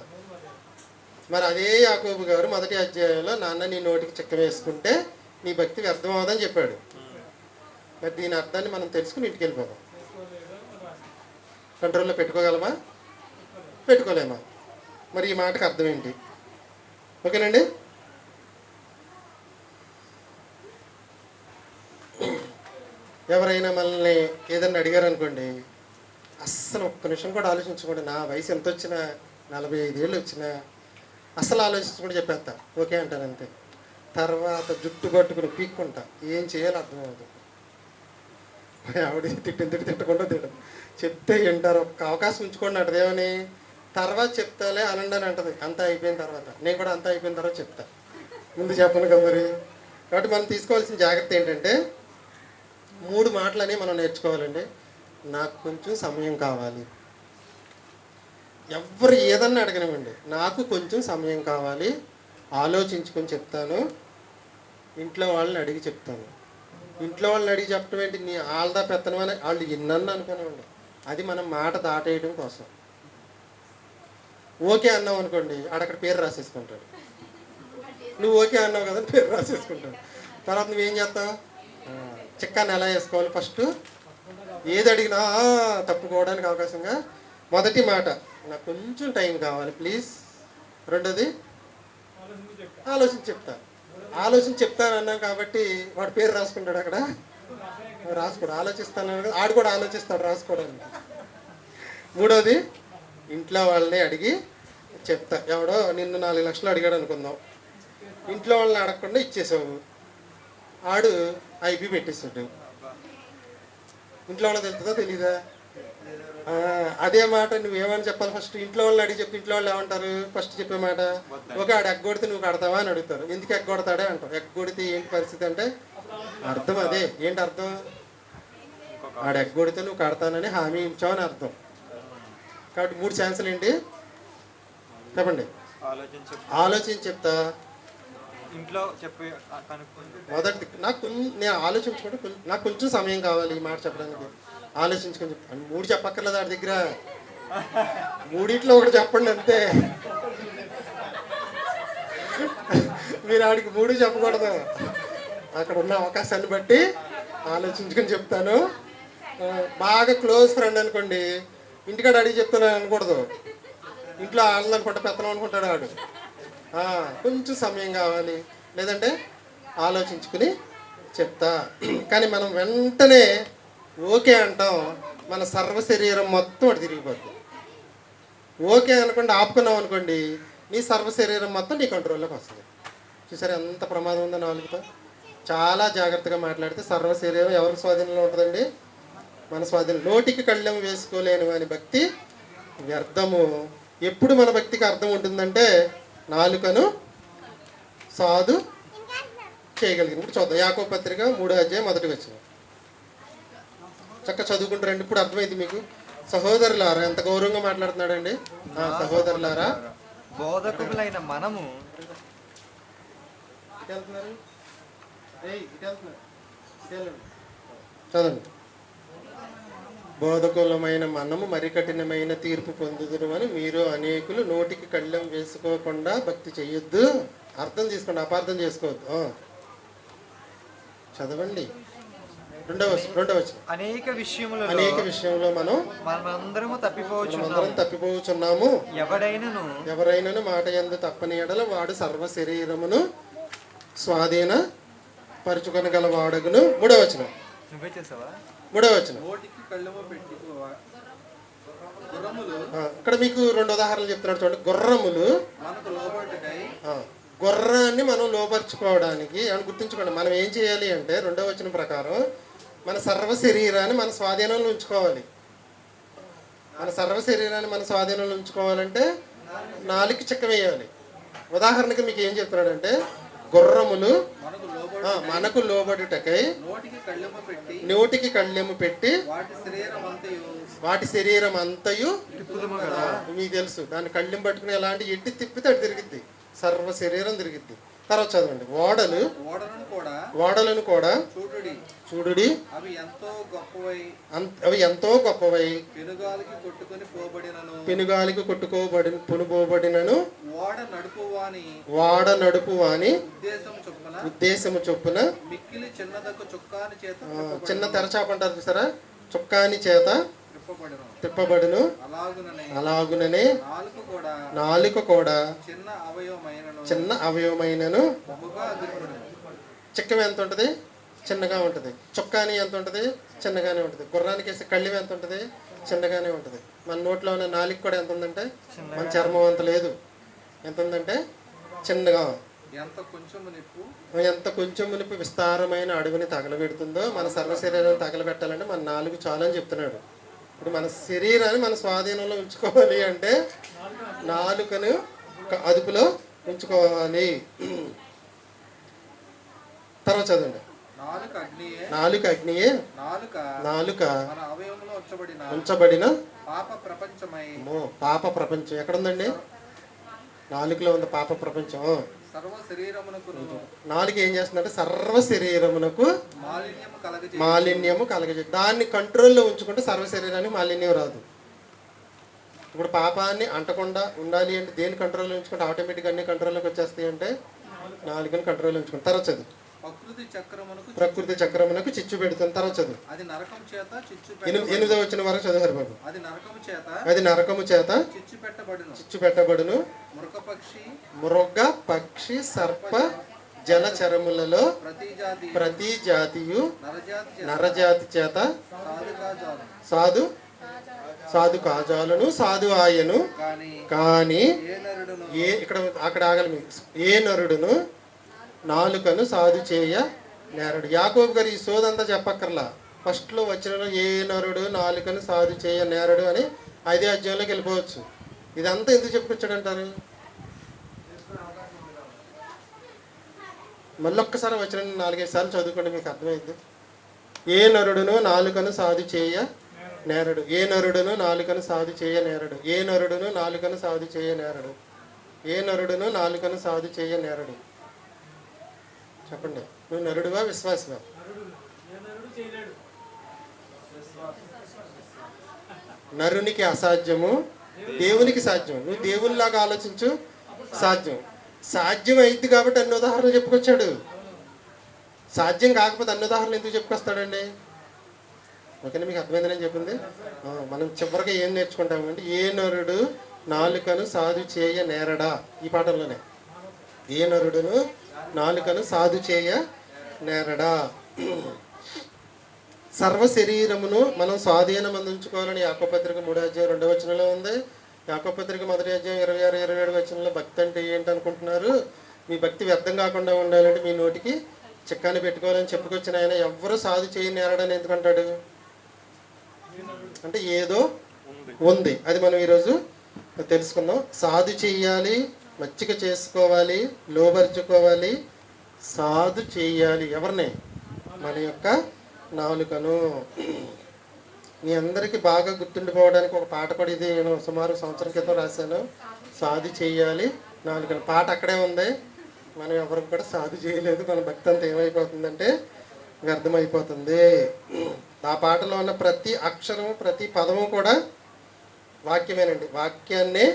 మరి అదే యాకోబు గారు 1వ అధ్యాయంలో నాన్న నీ నోటికి చిక్క వేసుకుంటే నీ భక్తి వ్యర్థం అవదని చెప్పాడు. మరి దీని అర్థాన్ని మనం తెలుసుకుని ఇంటికి వెళ్ళిపోదాం. కంట్రోల్లో పెట్టుకోగలమా? పెట్టుకోలేమా? మరి ఈ మాటకు అర్థం ఏంటి? ఓకేనండి. ఎవరైనా మనల్ని ఏదన్నా అడిగారు అనుకోండి, అస్సలు ఒక్క నిమిషం కూడా ఆలోచించకుండా, నా వయసు ఎంత వచ్చినా 45 ఏళ్ళు వచ్చినా అస్సలు ఆలోచించకుండా చెప్పేస్తా ఓకే అంటాను అంతే. తర్వాత జుట్టు పట్టుకుని పీక్కుంటా, ఏం చేయాలో అర్థం అవుతుంది. ఆవిడ తిట్టకుండా తిట్టదు, చెప్తే వింటారు. ఒక్క అవకాశం ఉంచుకోండి అంటది. ఏమని? తర్వాత చెప్తాలే అనండి అని అంటది. అంతా అయిపోయిన తర్వాత. నేను కూడా అంతా అయిపోయిన తర్వాత చెప్తా, ముందు చెప్పను కదా మరి. కాబట్టి మనం తీసుకోవాల్సిన జాగ్రత్త ఏంటంటే 3 మాటలని మనం నేర్చుకోవాలండి. నాకు కొంచెం సమయం కావాలి. ఎవరు ఏదన్నా అడగనివ్వండి, నాకు కొంచెం సమయం కావాలి, ఆలోచించుకొని చెప్తాను, ఇంట్లో వాళ్ళని అడిగి చెప్తాను. ఇంట్లో వాళ్ళని అడిగి చెప్పడం ఏంటి? నీ వాళ్ళదా పెత్తనం అని వాళ్ళు ఇన్నన్ను అనుకునేవ్వండి. అది మనం మాట దాటేయడం కోసం. ఓకే అన్నావు అనుకోండి, ఆడక్కడ పేరు రాసేసుకుంటాడు. నువ్వు ఓకే అన్నావు కదా పేరు రాసేసుకుంటాడు. తర్వాత నువ్వేం చేస్తావు? చిక్కాన్ని ఎలా వేసుకోవాలి? ఫస్ట్ ఏది అడిగినా తప్పుకోవడానికి అవకాశంగా మొదటి మాట నాకు కొంచెం టైం కావాలి ప్లీజ్. రెండోది ఆలోచించి చెప్తాను అన్నాను కాబట్టి వాడు పేరు రాసుకుంటాడు. అక్కడ రాసుకోడు, ఆలోచిస్తాను. ఆడు కూడా ఆలోచిస్తాడు రాసుకోవడానికి. మూడోది ఇంట్లో వాళ్ళని అడిగి చెప్తా. ఎవడో నిన్ను 4 లక్షలు అడిగాడు అనుకుందాం, ఇంట్లో వాళ్ళని అడగకుండా ఇచ్చేసావు, ఆడు ఐపీ పెట్టేస్తాడు. ఇంట్లో వాళ్ళకి తెలుస్తుందా తెలీదా? అదే మాట నువ్వేమని చెప్పాలి? ఫస్ట్ ఇంట్లో వాళ్ళని అడిగి చెప్తే ఇంట్లో వాళ్ళు ఏమంటారు? ఫస్ట్ చెప్పే మాట, ఓకే ఆడు ఎగ్గొడితే నువ్వు కడతావా అని అడుగుతారు. ఎందుకు ఎగ్గొడతాడే అంటావు. ఎగ్గొడితే ఏంటి పరిస్థితి అంటే అర్థం అదే. ఏంటి అర్థం? ఆడు ఎగ్గొడితే నువ్వు కడతానని హామీ ఇచ్చావు అని అర్థం. కాబట్టి 3 ఛాన్సులు ఏంటి చెప్పండి? ఆలోచించి చెప్తా. ఇంట్లో చెప్పి మొదటి నేను ఆలోచించుకుంటే నాకు కొంచెం సమయం కావాలి ఈ మాట చెప్పడానికి. ఆలోచించుకొని చెప్తాను. 3 చెప్పక్కర్లేదు ఆడి దగ్గర, 3 ఒకటి చెప్పండి అంతే. మీరు ఆడికి 3 చెప్పకూడదు. అక్కడ ఉన్న అవకాశాన్ని బట్టి ఆలోచించుకొని చెప్తాను. బాగా క్లోజ్ ఫ్రెండ్ అనుకోండి, ఇంటికాడ అడిగి చెప్తాను అనకూడదు. ఇంట్లో ఆడదనుకుంటా పెత్తనం అనుకుంటాడు ఆడు. కొంచెం సమయం కావాలి, లేదంటే ఆలోచించుకుని చెప్తా. కానీ మనం వెంటనే ఓకే అంటాం, మన సర్వ శరీరం మొత్తం అటు తిరిగిపోతుంది. ఓకే అనుకోండి, ఆపుకున్నాం అనుకోండి, నీ సర్వ శరీరం మొత్తం నీ కంట్రోల్లోకి వస్తుంది. చూసారు ఎంత ప్రమాదం ఉందో నాలుగుతో. చాలా జాగ్రత్తగా మాట్లాడితే సర్వ శరీరం ఎవరి స్వాధీనంలో ఉంటుందండి? మన స్వాధీనం. నోటికి కళ్ళెము వేసుకోలేని వాని భక్తి వ్యర్థము. ఎప్పుడు మన భక్తికి అర్థం ఉంటుందంటే నాలుకను సాధు చేయగలిగింది. ఇప్పుడు చూద్దాం యాకోబు పత్రిక 3వ అధ్యాయం 1వ వచనం. చక్కగా చదువుకుంటారండి. ఇప్పుడు అర్థమైంది మీకు. సహోదరులారా, ఎంత గౌరవంగా మాట్లాడుతున్నాడండి. సహోదరులారా, బోధకులైన మనము చదవండి. బోధకులమైన మనము మరి కఠినమైన తీర్పు పొందుదురు అని మీరు అనేకులు నోటికి కళ్ళెం వేసుకోకుండా భక్తి చెయ్యొద్దు. అర్థం చేసుకోండి, అపార్థం చేసుకోవద్దు. చదవండి. రెండవ వచనం. అనేక విషయంలో మనమందరము తప్పిపోవచ్చున్నాము. ఎవరైనను మాట యందు తప్పని ఎడల వాడు సర్వ శరీరమును స్వాధీన పరుచుకొనగల వాడగును. 3వ వచనం. నువ్వే చేసావా? 3వ వచనం. నోటికి కళ్ళెము పెట్టి గుర్రములు. ఇక్కడ మీకు 2 ఉదాహరణలు చెప్తున్నాడు చూడండి. గుర్రములు మనకు లోబడుటకై. గుర్రాన్ని మనం లోపరుచుకోవడానికి అని గుర్తుంచుకోండి. మనం ఏం చేయాలి అంటే 2వ వచనం ప్రకారం మన సర్వ శరీరాన్ని మన స్వాధీనంలో ఉంచుకోవాలి. మన సర్వ శరీరాన్ని మన స్వాధీనంలో ఉంచుకోవాలంటే 4 చెక్క వేయాలి. ఉదాహరణకి మీకు ఏం చెప్తున్నాడంటే గుర్రములు మనకు లోబడుటకై నోటికి కళ్ళెము పెట్టి వాటి శరీరం అంతయు మీకు తెలుసు. దాన్ని కళ్ళెం పట్టుకుని ఎలాంటి ఎట్టి తిప్పితే అటు తిరిగిద్ది, సర్వ శరీరం తిరిగిద్ది. తర్వాత చదవండి. ఓడలను కూడా చూడుడి, అవి ఎంతో గొప్పవై పెనుగాలికి కొట్టుకోబడినను వాడ నడుపువాని ఉద్దేశము చొప్పున చిన్న తెరచాప అంటారు చూసారా, చుక్కాని చేత తిప్పబడును. అలాగుననే నాలుక కూడా చిన్న అవయవమైనను. చిక్కం ఎంత ఉంటుంది? చిన్నగా ఉంటుంది. చుక్కాని ఎంత ఉంటుంది? చిన్నగానే ఉంటుంది. గుర్రానికి వేసే కళ్ళెం ఎంత ఉంటుంది? చిన్నగానే ఉంటుంది. మన నోట్లో ఉన్న నాలుక కూడా ఎంత ఉందంటే మన చర్మం అంత లేదు. ఎంత ఉందంటే చిన్నగా. ఎంత కొంచెం మునిపు విస్తారమైన అడుగుని తగలబెడుతుందో మన సర్వ శరీరాన్ని తగలబెట్టాలంటే మన 4 చాలు అని చెప్తున్నాడు. ఇప్పుడు మన శరీరాన్ని మన స్వాధీనంలో ఉంచుకోవాలి అంటే నాలుకను అదుపులో ఉంచుకోవాలి. తర్వాత చదవండి. నాలుక అగ్నియే. నాలుక ఉంచబడిన పాప ప్రపంచం. ఎక్కడుందండి? నాలుకలో ఉంది పాప ప్రపంచం. నాలుక ఏం చేస్తుందంటే సర్వ శరీరమునకు మాలిన్యము కలగజే. దాన్ని కంట్రోల్లో ఉంచుకుంటే సర్వ శరీరానికి మాలిన్యం రాదు. ఇప్పుడు పాపాన్ని అంటకుండా ఉండాలి అంటే దేని కంట్రోల్లో ఉంచుకుంటే ఆటోమేటిక్గా అన్ని కంట్రోల్లోకి వచ్చేస్తాయి అంటే నాలుగుని కంట్రోల్లో ఉంచుకుంటాం. తర్వాత చదువు. ప్రకృతి చక్రమునకు చిచ్చు పెడుతుంది. తర్వాత చదువు. 8వ వచనం వరకు చదువు హరిబాబు. అది నరకము చేత చిచ్చు పెట్టబడును. మృగ పక్షి సర్ప జలచరములలో ప్రతి జాతియు నరజాతి చేత సాధు కాజాలను సాధు ఆయను. కానీ ఇక్కడ అక్కడ ఆగలి మీకు. ఏ నరుడును నాలుకను సాధు చేయ నేరడు. యాకోబు గారు ఈ సోదంతా చెప్పక్కర్లా. ఫస్ట్లో వచ్చిన ఏ నరుడు నాలుకను సాధు చేయ నేరడు అని 5వ అధ్యాయంలోకి వెళ్ళిపోవచ్చు. ఇదంతా ఎందుకు చెప్పుకొచ్చాడంటారు? మళ్ళొక్కసారి వచ్చిన 4-5 సార్లు చదువుకోండి, మీకు అర్థమైంది. ఏ నరుడును నాలుకను సాధు చేయ నేరడు. ఏ నరుడును నాలుకను సాధు చేయ నేరడు. ఏ నరుడును నాలుకను సాధు చేయ నేరడు. ఏ నరుడును నాలుకను సాధు చేయ నేరడు. చెప్పండి. నువ్వు నరుడువా విశ్వాసవా? నరునికి అసాధ్యము దేవునికి సాధ్యం. నువ్వు దేవునిలాగా ఆలోచించు, సాధ్యం. సాధ్యం అయింది కాబట్టి అన్ని ఉదాహరణలు చెప్పుకొచ్చాడు. సాధ్యం కాకపోతే అన్ని ఉదాహరణలు ఎందుకు చెప్పుకొస్తాడండి? ఓకేనా? మీకు అర్థమైందని చెప్పింది. మనం చివరికి ఏం నేర్చుకుంటామంటే ఏ నరుడు నాలుకను సాధు చేయ నేరడా. ఈ పాఠంలోనే ఏ నరుడును నాలుకను సాధు చేయ నేరడా. సర్వ శరీరమును మనం స్వాధీనం అందించుకోవాలని యాకోబు పత్రిక 3వ అధ్యాయం 2వ వచనంలో ఉంది. యాకోబు పత్రిక 1వ అధ్యాయం 26-27 వచనంలో భక్తి అంటే ఏంటి అనుకుంటున్నారు? మీ భక్తి వ్యర్థం కాకుండా ఉండాలంటే మీ నోటికి చిక్కాన్ని పెట్టుకోవాలని చెప్పుకొచ్చిన ఆయన ఎవ్వరూ సాధు చేయ నేరడని ఎందుకంటాడు? అంటే ఏదో ఉంది, అది మనం ఈరోజు తెలుసుకుందాం. సాధు చెయ్యాలి, మచ్చిక చేసుకోవాలి, లోబరుచుకోవాలి, సాధు చెయ్యాలి. ఎవరిని? మన యొక్క నాలుకను. మీ అందరికీ బాగా గుర్తుండిపోవడానికి ఒక పాట కూడా ఇది నేను సుమారు సంవత్సరం క్రితం రాశాను. సాధు చెయ్యాలి నాలుకను. పాట అక్కడే ఉంది, మనం ఎవరికి కూడా సాధు చేయలేదు. మన భక్తి అంతా ఏమైపోతుందంటే వ్యర్థమైపోతుంది. ఆ పాటలో ఉన్న ప్రతి అక్షరము ప్రతి పదము కూడా వాక్యమేనండి. వాక్యాన్నే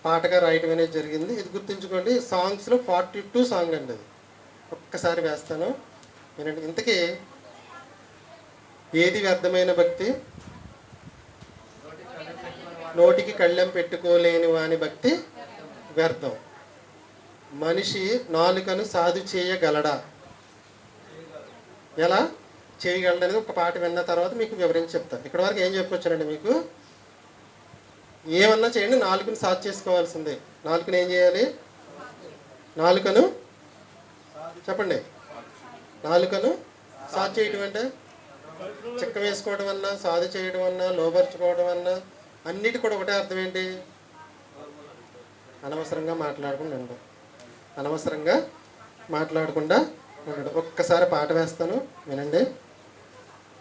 పాటగా రాయటం అనేది జరిగింది. ఇది గుర్తుంచుకోండి. సాంగ్స్లో 42 సాంగ్ అండి. అది ఒక్కసారి వేస్తాను వినండి. ఇంతకీ ఏది వ్యర్థమైన భక్తి? నోటికి కళ్ళెం పెట్టుకోలేని వాని భక్తి వ్యర్థం. మనిషి నాలుకను సాధు చేయగలడా? ఎలా చేయగలడనేది ఒక పాట విన్న తర్వాత మీకు వివరించి చెప్తాను. ఇక్కడ వరకు ఏం చెప్పొచ్చానండి మీకు? ఏమన్నా చేయండి, నాలుకను సాధు చేసుకోవాల్సిందే. నాలుకను ఏం చేయాలి? నాలుకను చెప్పండి. నాలుకను సాధు చేయడం అంటే చిక్క వేసుకోవడం అన్నా, సాధు చేయడం అన్నా, లోబర్చుకోవడం అన్నా అన్నిటి కూడా ఒకటే అర్థం ఏంటి? అనవసరంగా మాట్లాడకుండా ఉండడం. అనవసరంగా మాట్లాడకుండా ఉండడం. ఒక్కసారి పాట వేస్తాను వినండి.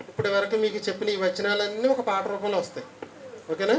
ఇప్పటి వరకు మీకు చెప్పిన ఈ వచనాలన్నీ ఒక పాట రూపంలో వస్తాయి. ఓకేనా?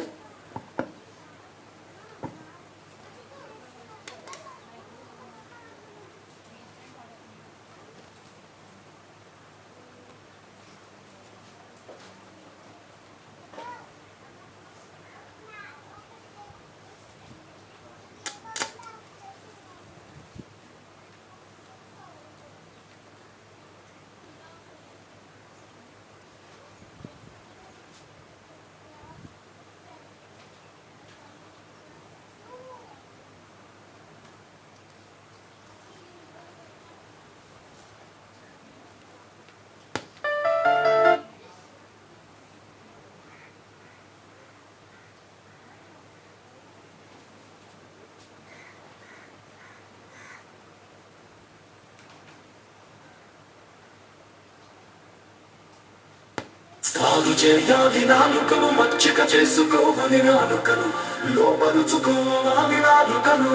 సాధు చేయాలి నాలుకను, మచ్చిక చేసుకోవాలి నాలుకను, లోపరుచుకోవాలి నాలుకను,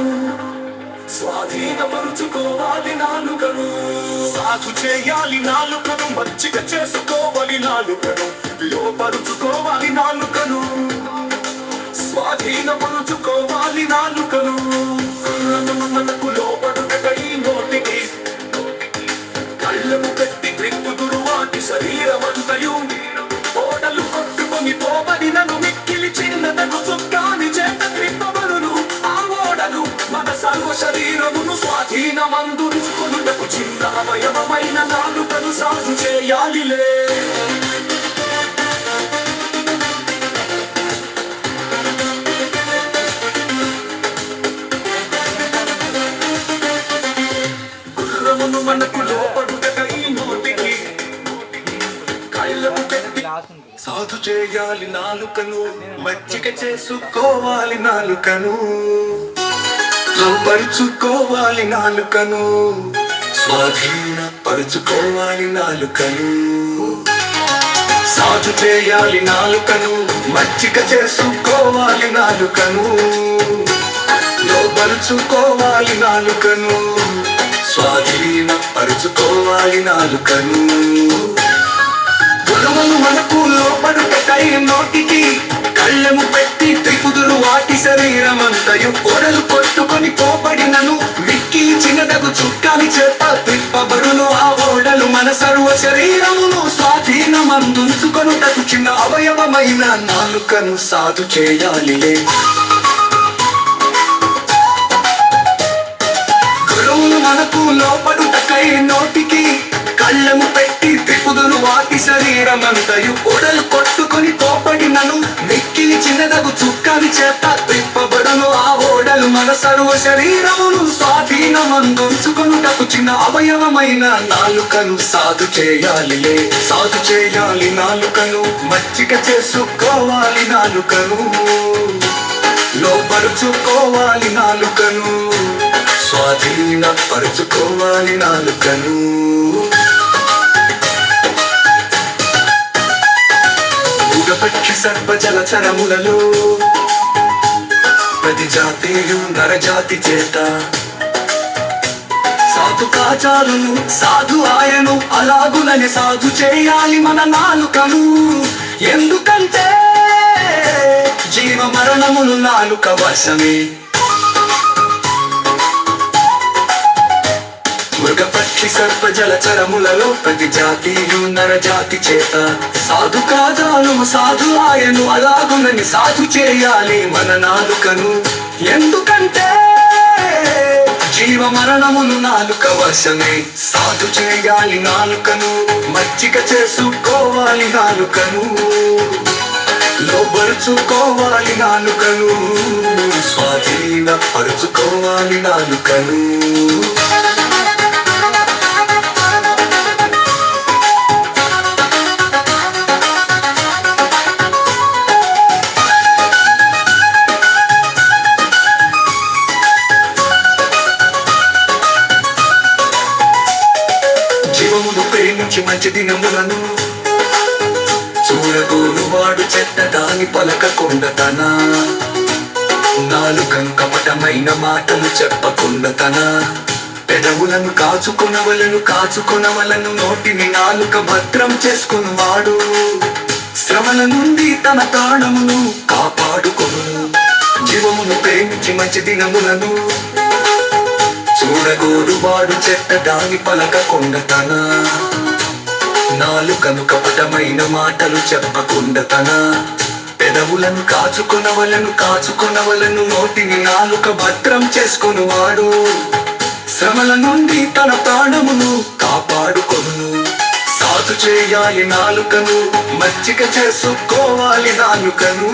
స్వాధీనపరుచుకోవాలి నాలుకను. సాధు చేయాలి నాలుకను, మచ్చిక చేసుకోవాలి నాలుకను, లోపరుచుకోవాలి నాలుకను, స్వాధీనపరుచుకోవాలి నాలుకను. మనకు లోపడుటకై నోటికి కళ్ళము పెట్టి త్రిప్పుదురు వాటి శరీరమంతయు ఓడలు కొట్టుకొని పోబడినను మిక్కిలి చిన్నదను చుక్కాని చేత త్రిప్పబడును. ఆ ఓడలు మన సర్వ శరీరమును స్వాధీనమందుకొనుటకు చిన్న అవయవమైన నాలుకను సాధు చేయాలిలే. గుర్రమును మనకు లోపడుటకై నోటికి కళ్ళము పెట్టి సాధు చేయాలి నాలుకను, మచ్చిక చేసుకోవాలి నాలుకను, లోపరుచుకోవాలి నాలుకను, స్వాధీనపరుచుకోవాలి నాలుకను. సాధు చేయాలి నాలుకను, మచ్చిక చేసుకోవాలి నాలుకను, లోపరుచుకోవాలి నాలుకను, స్వాధీనపరుచుకోవాలి నాలుకను. గుణములు మనకు లోపడుటకై నోటికి కళ్ళెము పెట్టి త్రిపుదులు వాటి శరీరమంతయు పొడలు కొట్టుకొని పోబడినను మిక్కిలి చిన్నదగు చుక్కాని చేత త్రిప్పబడును. ఆ ఓడలు మన సర్వ శరీరమును స్వాధీనమందుకొనుటకు చిన్న అవయవమైన నాలుకను సాధు చేయాలిలే. గురువులు మనకు లోపడుటకై నోటికి కళ్ళము పెట్టి త్రిపుదులు వాటి శరీరమంతయు పొడలు కొట్టుకొని పోబడినను మిక్కిలి చిన్నదగు చుక్కాని చేత త్రిప్పబడును. ఆ ఓడలు మన సర్వ శరీరమును స్వాధీనమందుకొనుటకు చిన్న అవయవమైన నాలుకను సాధు చేయాలిలే. సాధు చేయాలి నాలుకను, మచ్చిక చేసుకోవాలి నాలుకను, లోపరుచుకోవాలి నాలుకను, స్వాధీనపరుచుకోవాలి నాలుకను. పక్షి సర్ప జలచరములలో ప్రతి జాతీయు నరజాతి చేత సాధు కాచారును సాధు ఆయను అలాగులని సాధు చేయాలి మన నాలుకను. ఎందుకంటే జీవ మరణములు నాలుక వశమే. మృగపక్షి సర్ప జలచరములలో ప్రతి జాతీయు నరజాతి చేత సాధు కాజాలు సాధు ఆయను అలాగునని సాధు చేయాలి మన నాలుకను. ఎందుకంటే జీవ మరణములు నాలుక వశమే. సాధు చేయాలి నాలుకను, మచ్చిక చేసుకోవాలి నాలుకను, లోబరుచుకోవాలి నాలుకను, స్వాధీన పరుచుకోవాలి నాలుకను. జీవమును ప్రేమించి మంచి దినములను చూడగోరు వాడు చెడ్డ దాని పలకకుండా తన నాలుకను కపటమైన మాటలు చెప్పకుండా తన పెదవులను కాచుకొనవలను నోటిని నాలుక భద్రం చేసుకునివాడు శ్రమల నుండి తన ప్రాణమును కాపాడుకొను. జీవమును ప్రేమించి మంచి దినములను చూడగోరు వాడు చెడ్డ దాని పలకకుండా తన నాలుకను కపటమైన మాటలు చెప్పకుండా తన పెదవులను కాచుకొనవలను నోటిని నాలుక భద్రం చేసుకునివాడు శ్రమల నుండి తన ప్రాణమును కాపాడుకొను. సాధు చేయాలి నాలుకను, మచ్చిక చేసుకోవాలి నాలుకను,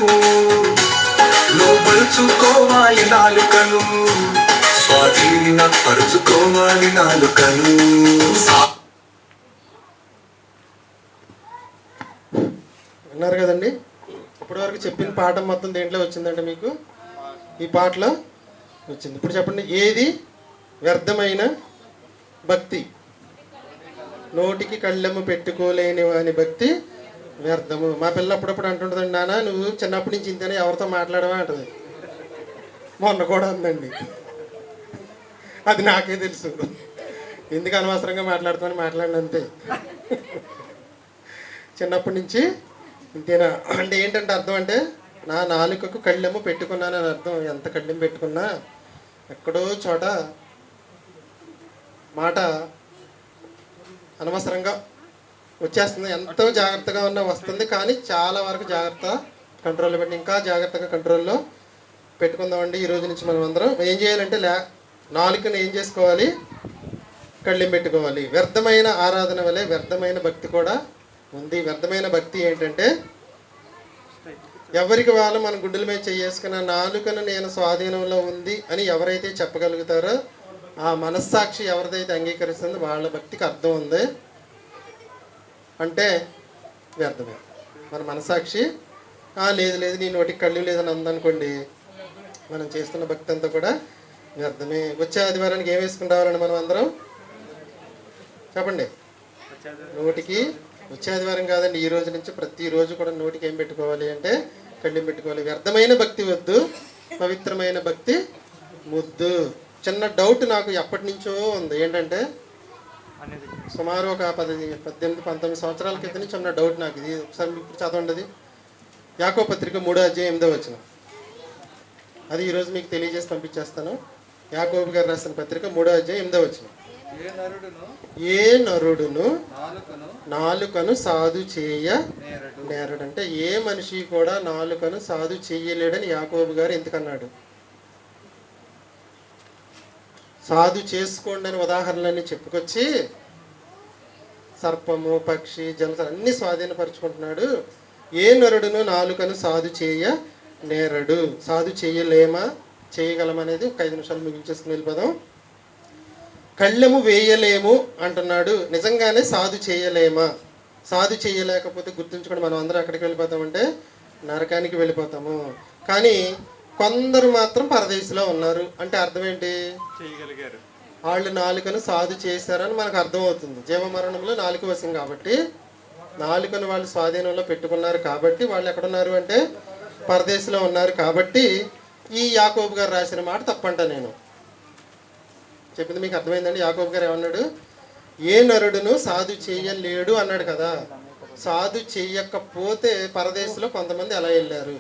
లోబరుచుకోవాలి నాలుకను, స్వాధీన పరుచుకోవాలి నాలుకను. విన్నారు కదండి. ఇప్పటి వరకు చెప్పిన పాఠం మొత్తం దేంట్లో వచ్చిందంటే మీకు ఈ పాటలో వచ్చింది. ఇప్పుడు చెప్పండి, ఏది వ్యర్థమైన భక్తి? నోటికి కళ్ళెము పెట్టుకోలేని వాని భక్తి వ్యర్థము. మా పిల్ల అప్పుడప్పుడు అంటుంటుందండి, నాన్న నువ్వు చిన్నప్పటి నుంచి ఇంతనే ఎవరితో మాట్లాడవా అంటది. మొన్న కూడా ఉందండి. అది నాకే తెలుసు, ఎందుకు అనవసరంగా మాట్లాడినంతే. చిన్నప్పటి నుంచి ఇంతేనా అంటే ఏంటంటే అర్థం అంటే నా నాలుకకు కళ్ళెము పెట్టుకున్నానని అర్థం. ఎంత కళ్ళెము పెట్టుకున్నా ఎక్కడో చోట మాట అనవసరంగా వచ్చేస్తుంది. ఎంతో జాగ్రత్తగా ఉన్నా వస్తుంది, కానీ చాలా వరకు జాగ్రత్త కంట్రోల్లో పెట్టి ఇంకా జాగ్రత్తగా కంట్రోల్లో పెట్టుకుందామండి. ఈ రోజు నుంచి మనం అందరం ఏం చేయాలంటే నాలుకను ఏం చేసుకోవాలి? కళ్ళెం పెట్టుకోవాలి. వ్యర్థమైన ఆరాధన వలె వ్యర్థమైన భక్తి కూడా ఉంది. వ్యర్థమైన భక్తి ఏంటంటే ఎవరికి వాళ్ళు మన గుడ్డల మీద చేసుకున్న నాలుకను నేను స్వాధీనంలో ఉంది అని ఎవరైతే చెప్పగలుగుతారో ఆ మనస్సాక్షి ఎవరిదైతే అంగీకరిస్తుందో వాళ్ళ భక్తికి అర్థం ఉంది అంటే వ్యర్థమే. మన మనస్సాక్షి లేదు నీ నోటికి కళ్ళు లేదని అందనుకోండి, మనం చేస్తున్న భక్తి అంతా కూడా వ్యర్థమే. వచ్చే ఆదివారానికి ఏం వేసుకుని రావాలండి మనం అందరం? చెప్పండి. నోటికి వచ్చే ఆదివారం కాదండి, ఈ రోజు నుంచి ప్రతిరోజు కూడా నోటికి ఏం పెట్టుకోవాలి అంటే కళ్ళెం పెట్టుకోవాలి. వ్యర్థమైన భక్తి వద్దు, పవిత్రమైన భక్తి ముద్దు. చిన్న డౌట్ నాకు ఎప్పటి నుంచో ఉంది. ఏంటంటే సుమారు ఒక 18-19 సంవత్సరాల క్రితం నుంచి ఉన్న డౌట్ నాకు. ఇది ఒకసారి ఇప్పుడు చదవండి. యాకోబు పత్రిక 3:8 అది ఈరోజు మీకు తెలియజేసి పంపించేస్తాను. యాకోబు గారు రాసిన పత్రిక 3:8 ఏ నరుడును నాలుకను సాధు చేయ నేరడు. అంటే ఏ మనిషి కూడా నాలుకను సాధు చేయలేడని యాకోబు గారు ఎందుకన్నాడు? సాధు చేసుకోండి అని ఉదాహరణలన్నీ చెప్పుకొచ్చి సర్పము, పక్షి, జలచరం అన్ని స్వాధీనపరుచుకుంటున్నాడు. ఏ నరుడును నాలుకను సాధు చేయ నేరడు. సాధు చేయలేమా, చేయగలమనేది ఒక 5 నిమిషాలు ముగించేసుకుని వెళ్ళిపోదాం. కళ్ళెము వేయలేము అంటున్నాడు. నిజంగానే సాధు చేయలేమా? సాధు చేయలేకపోతే గుర్తుంచుకోండి, మనం అందరం ఎక్కడికి వెళ్ళిపోతామంటే నరకానికి వెళ్ళిపోతాము. కానీ కొందరు మాత్రం పరదేశంలో ఉన్నారు అంటే అర్థం ఏంటి? చేయగలిగారు. వాళ్ళు నాలుకను సాధు చేశారని మనకు అర్థమవుతుంది. జీవమరణంలో నాలుక వశం కాబట్టి నాలుకను వాళ్ళు స్వాధీనంలో పెట్టుకున్నారు కాబట్టి వాళ్ళు ఎక్కడున్నారు అంటే పరదేశంలో ఉన్నారు కాబట్టి ఈ యాకోబు గారు రాసిన మాట తప్పంట. నేను చెప్పింది మీకు అర్థమైందండి. యాకోబు గారు ఏమన్నాడు? ఏ నరుడును సాధు చేయలేడు అన్నాడు కదా. సాధు చెయ్యకపోతే పరదేశంలో కొంతమంది ఎలా వెళ్ళారు?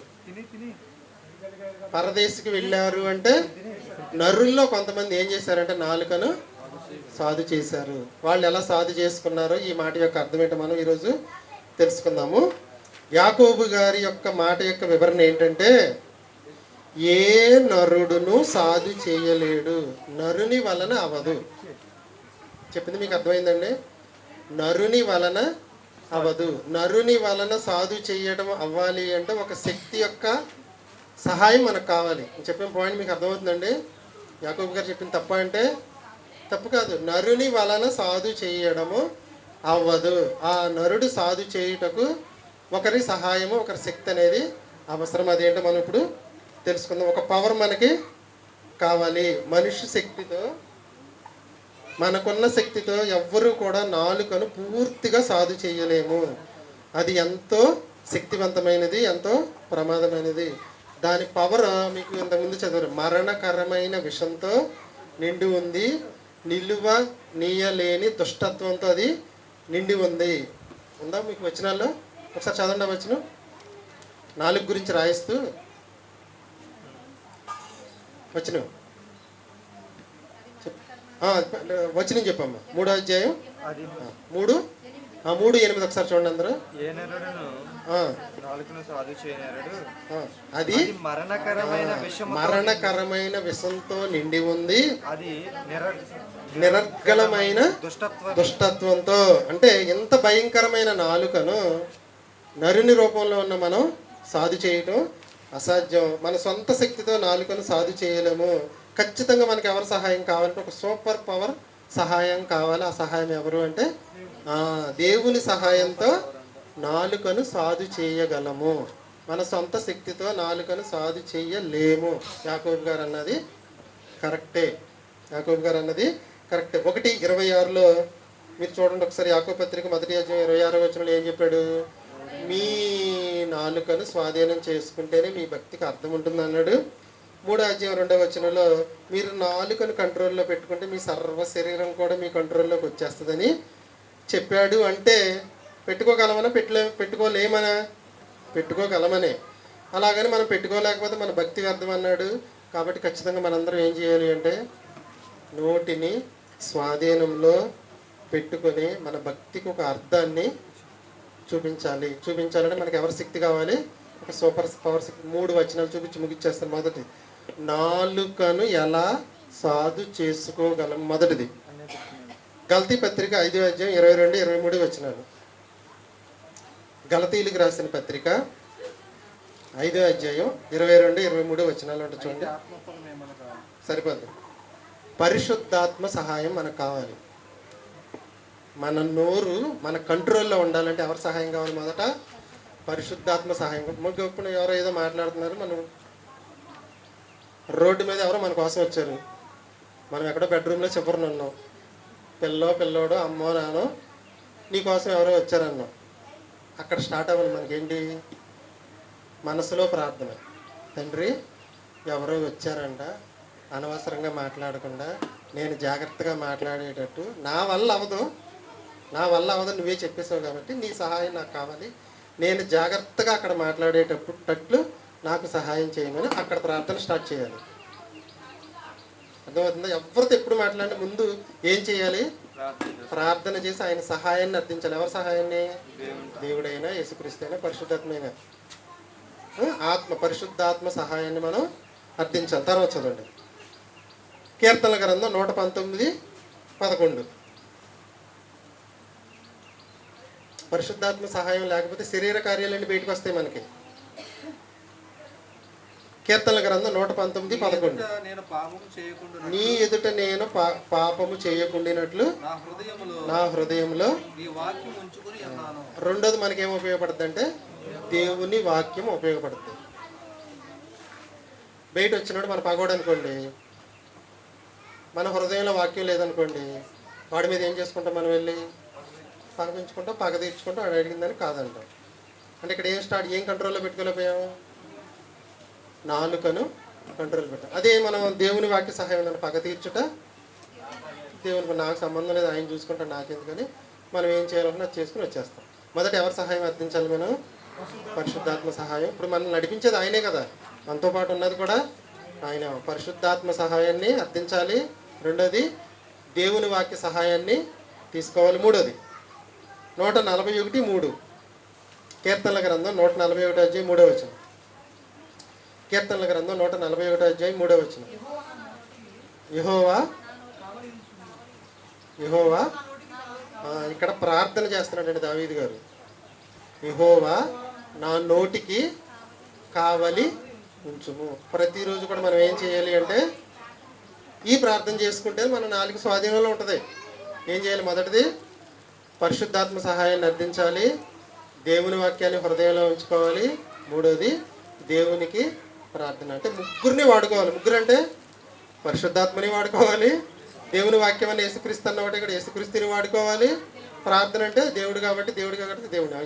పరదేశికి వెళ్ళారు అంటే నరుల్లో కొంతమంది ఏం చేశారంటే నాలుకను సాధు చేశారు. వాళ్ళు ఎలా సాధు చేసుకున్నారో ఈ మాట యొక్క అర్థం ఏంటో మనం ఈరోజు తెలుసుకుందాము. యాకోబు గారి యొక్క మాట యొక్క వివరణ ఏంటంటే, ఏ నరుడును సాధు చేయలేడు, నరుని వలన అవదు. చెప్పింది మీకు అర్థమైందండి. నరుని వలన అవదు. నరుని వలన సాధు చేయడం అవ్వాలి అంటే ఒక శక్తి యొక్క సహాయం మనకు కావాలి. చెప్పిన పాయింట్ మీకు అర్థమవుతుందండి. యాకోబు గారు చెప్పింది తప్ప అంటే తప్పు కాదు. నరుని వలన సాధు చేయడము అవ్వదు. ఆ నరుడు సాధు చేయుటకు ఒకరి సహాయము, ఒకరి శక్తి అనేది అవసరం. అదేంటో మనం ఇప్పుడు తెలుసుకుందాం. ఒక పవర్ మనకి కావాలి. మనిషి శక్తితో, మనకున్న శక్తితో ఎవ్వరూ కూడా నాలుకను పూర్తిగా సాధు చేయలేము. అది ఎంతో శక్తివంతమైనది, ఎంతో ప్రమాదమైనది. దాని పవర్ మీకు ఇంతకుముందు చదివారు. మరణకరమైన విషంతో నిండి ఉంది, నిలువ నీయలేని దుష్టత్వంతో అది నిండి ఉంది. ఉందా మీకు వచనాల్లో? ఒకసారి చదవండి వచనం. నాలుగు గురించి రాయిస్తూ వచనం వచనం చెప్పమ్మా. 3వ అధ్యాయం 3:8 ఒకసారి చూడండి అందరూ. అది మరణకరమైన విషంతో నిండి ఉంది, అది నిరర్గళమైన దుష్టత్వంతో. అంటే ఎంత భయంకరమైన నాలుకను నరుని రూపంలో ఉన్న మనం సాధు చేయటం అసాధ్యం. మన సొంత శక్తితో నాలుకను సాధు చేయలేము. ఖచ్చితంగా మనకి ఎవరు సహాయం కావాలంటే ఒక సూపర్ పవర్ సహాయం కావాలి. ఆ సహాయం ఎవరు అంటే దేవుని సహాయంతో నాలుకను సాధు చేయగలము. మన సొంత శక్తితో నాలుకను సాధు చేయలేము. యాకోబు గారు అన్నది కరెక్టే. యాకోబు గారు అన్నది కరెక్టే. 1:26లో మీరు చూడండి ఒకసారి. యాకోబు పత్రిక 1వ అధ్యాయం 26వ వచనంలో ఏం చెప్పాడు? మీ నాలుకను స్వాధీనం చేసుకుంటేనే మీ భక్తికి అర్థం ఉంటుంది అన్నాడు. 3వ అధ్యాయం 2వ వచనంలో మీరు నాలుకను కంట్రోల్లో పెట్టుకుంటే మీ సర్వ శరీరం కూడా మీ కంట్రోల్లోకి వచ్చేస్తుందని చెప్పాడు. అంటే పెట్టుకోగలమనా? పెట్టుకోలేమనా? పెట్టుకోగలమనే. అలాగని మనం పెట్టుకోలేకపోతే మన భక్తి వ్యర్థం అన్నాడు. కాబట్టి ఖచ్చితంగా మనందరం ఏం చేయాలి అంటే నోటిని స్వాధీనంలో పెట్టుకొని మన భక్తికి ఒక అర్థాన్ని చూపించాలంటే మనకి ఎవరి శక్తి కావాలి? ఒక సూపర్ పవర్ శక్తి. 3 వచనాలు చూపించి ముగిచ్చేస్తాను. మొదటి, నాలుకను ఎలా సాధు చేసుకోగలం. మొదటిది గలతీ పత్రిక 5వ అధ్యాయం 22-23 వచనాలు. గలతీలకు రాసిన పత్రిక 5వ అధ్యాయం 22-23 వచనాలు అంటే చూడండి. సరిపోద్ది. పరిశుద్ధాత్మ సహాయం మనకు కావాలి. మన నోరు మన కంట్రోల్లో ఉండాలంటే ఎవరి సహాయం కావాలి? మొదట పరిశుద్ధాత్మ సహాయం. ఇప్పుడు ఎవరో ఏదో మాట్లాడుతున్నారు, మనం రోడ్డు మీద ఎవరో మన కోసం వచ్చారు, మనం ఎక్కడో బెడ్రూమ్లో చివరిని ఉన్నాం, పిల్లోడో అమ్మో నానో నీకోసం ఎవరో వచ్చారన్నాం. అక్కడ స్టార్ట్ అవ్వాలి మనకేంటి? మనసులో ప్రార్థన. తండ్రి ఎవరో వచ్చారంట, అనవసరంగా మాట్లాడకుండా నేను జాగ్రత్తగా మాట్లాడేటట్టు నా వల్ల అవ్వదు, నువ్వే చెప్పేసావు కాబట్టి నీ సహాయం నాకు కావాలి, నేను జాగ్రత్తగా అక్కడ మాట్లాడేటప్పుడు నాకు సహాయం చేయమని అక్కడ ప్రార్థన స్టార్ట్ చేయాలి. అర్థమవుతుందా? ఎవరితో ఎప్పుడు మాట్లాడిన ముందు ఏం చేయాలి? ప్రార్థన చేసి ఆయన సహాయాన్ని అర్థించాలి. ఎవరి సహాయాన్ని? దేవుడైనా, యేసుక్రీస్తు అయినా, పరిశుద్ధాత్మైనా పరిశుద్ధాత్మ సహాయాన్ని మనం అర్థించాలి. తర్వాత చదవండి. కీర్తనల గ్రంథం 119:11. పరిశుద్ధాత్మ సహాయం లేకపోతే శరీర కార్యాలన్నీ బయటకు వస్తాయి మనకి. కీర్తనల గ్రంథం 119:11. నీ ఎదుట నేను పాపము చేయకుండానట్లు నా హృదయంలో. రెండోది మనకేం ఉపయోగపడుతుంది అంటే దేవుని వాక్యం ఉపయోగపడుతుంది. బయట వచ్చినాడు మన పగోడు అనుకోండి, మన హృదయంలో వాక్యం లేదనుకోండి, వాడి మీద ఏం చేసుకుంటాం మనం వెళ్ళి? పగ పెంచుకుంటాం, పగ తీర్చుకుంటాం, ఆడు అడిగిందని కాదంటాం. అంటే ఇక్కడ ఏం కంట్రోల్లో పెట్టుకోలేకపోయాము? నాలుకను కంట్రోల్ పెట్టాం. అదే మనం దేవుని వాక్య సహాయం ఉందని పగ తీర్చుట, దేవునికి నాకు సంబంధం లేదు, ఆయన చూసుకుంటా నాకెందుకని మనం ఏం చేయాలన్నా అది చేసుకుని వచ్చేస్తాం. మొదట ఎవరి సహాయం అర్థించాలి మనం? పరిశుద్ధాత్మ సహాయం. ఇప్పుడు మనం నడిపించేది ఆయనే కదా, మనతో పాటు ఉన్నది కూడా ఆయన. పరిశుద్ధాత్మ సహాయాన్ని అర్థించాలి. రెండోది దేవుని వాక్య సహాయాన్ని తీసుకోవాలి. మూడోది 141:3 కీర్తనల గ్రంథం 141:3 కీర్తనల గ్రంథం 141:3 యెహోవా ఇక్కడ ప్రార్థన చేస్తున్నాడండి దావీదు గారు. యెహోవా నా నోటికి కావలి ఉంచుము. ప్రతిరోజు కూడా మనం ఏం చేయాలి అంటే ఈ ప్రార్థన చేసుకుంటే మన నాలుగు స్వాధీనంలో ఉంటుంది. ఏం చేయాలి? మొదటిది పరిశుద్ధాత్మ సహాయాన్ని అర్థించాలి, దేవుని వాక్యాన్ని హృదయంలో ఉంచుకోవాలి. మూడోది దేవునికి ప్రార్థన. అంటే ముగ్గురిని వాడుకోవాలి. ముగ్గురు అంటే పరిశుద్ధాత్మని వాడుకోవాలి, దేవుని వాక్యం అని యేసుక్రీస్తు అన్నమాట ఇక్కడ యేసుక్రీస్తుని వాడుకోవాలి, ప్రార్థన అంటే దేవుడు కాబట్టి దేవుడు.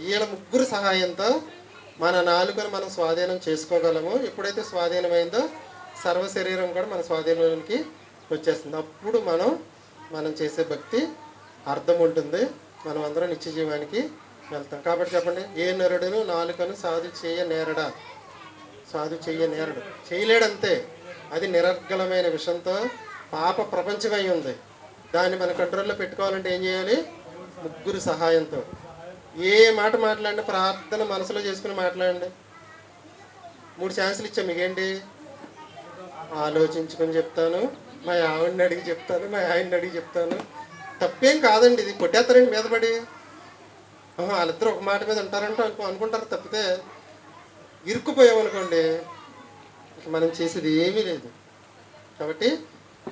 వీళ్ళ ముగ్గురు సహాయంతో మన నాలుకను మనం స్వాధీనం చేసుకోగలము. ఎప్పుడైతే స్వాధీనమైందో సర్వ శరీరం కూడా మన స్వాధీనంలోనికి వచ్చేస్తుంది. అప్పుడు మనం చేసే భక్తి అర్థం ఉంటుంది. మనం అందరం నిత్య జీవానికి వెళ్తాం. కాబట్టి చెప్పండి, ఏ నరుడును నాలుకను సాధు చేయనేరడు. చేయలేడంతే. అది నిరర్గళమైన విషయంతో పాప ప్రపంచమై ఉంది. దాన్ని మన కంట్రోల్లో పెట్టుకోవాలంటే ఏం చేయాలి? ముగ్గురు సహాయంతో. ఏ మాట మాట్లాడండి, ప్రార్థన మనసులో చేసుకుని మాట్లాడండి. 3 ఛాన్సులు ఇచ్చాం. మీకేంటి? ఆలోచించుకొని చెప్తాను, మా ఆవిడని అడిగి చెప్తాను, మా ఆయన్ని అడిగి చెప్తాను. తప్పేం కాదండి, ఇది కొట్టేస్తారండి మీద పడి. వాళ్ళిద్దరూ ఒక మాట మీద ఉంటారంటే అనుకుంటారు. తప్పితే ఇరుక్కుపోయామనుకోండి మనం చేసేది ఏమీ లేదు. కాబట్టి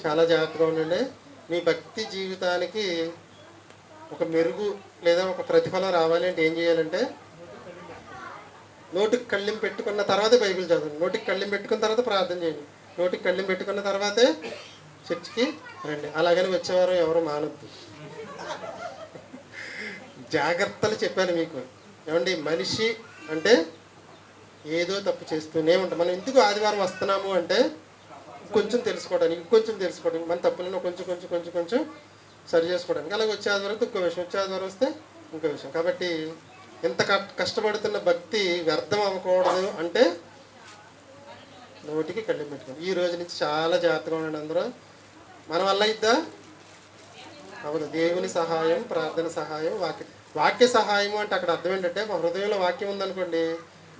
చాలా జాగ్రత్తగా ఉండండి. మీ భక్తి జీవితానికి ఒక మెరుగు లేదా ఒక ప్రతిఫలం రావాలి అంటే ఏం చేయాలంటే నోటికి కళ్ళెం పెట్టుకున్న తర్వాతే బైబిల్ చదవండి. నోటికి కళ్ళెం పెట్టుకున్న తర్వాత ప్రార్థన చేయండి. నోటికి కళ్ళెం పెట్టుకున్న తర్వాతే చర్చికి రండి. అలాగని వచ్చేవారు ఎవరు మానొద్దు. జాగ్రత్తలు చెప్పాను మీకు. ఏమండి, మనిషి అంటే ఏదో తప్పు చేస్తూనే ఉంటాం. మనం ఎందుకు ఆదివారం వస్తున్నాము అంటే కొంచెం తెలుసుకోవడానికి, మన తప్పులను కొంచెం సరి చేసుకోవడానికి. అలాగే వచ్చే ఆదివారం ఇంకో విషయం, వచ్చే ఆదివారం వస్తే ఇంకో విషయం. కాబట్టి ఇంత కష్టపడుతున్న భక్తి వ్యర్థం అవ్వకూడదు అంటే నోటికి కళ్ళెం పెట్టుకోండి. ఈ రోజు నుంచి చాలా జాగ్రత్తగా ఉండండి అందరూ. మన వల్ల ఇద్దా? అవును. దేవుని సహాయం, ప్రార్థన సహాయం, వాక్య సహాయము అంటే అక్కడ అర్థం ఏంటంటే మా హృదయంలో వాక్యం ఉందనుకోండి,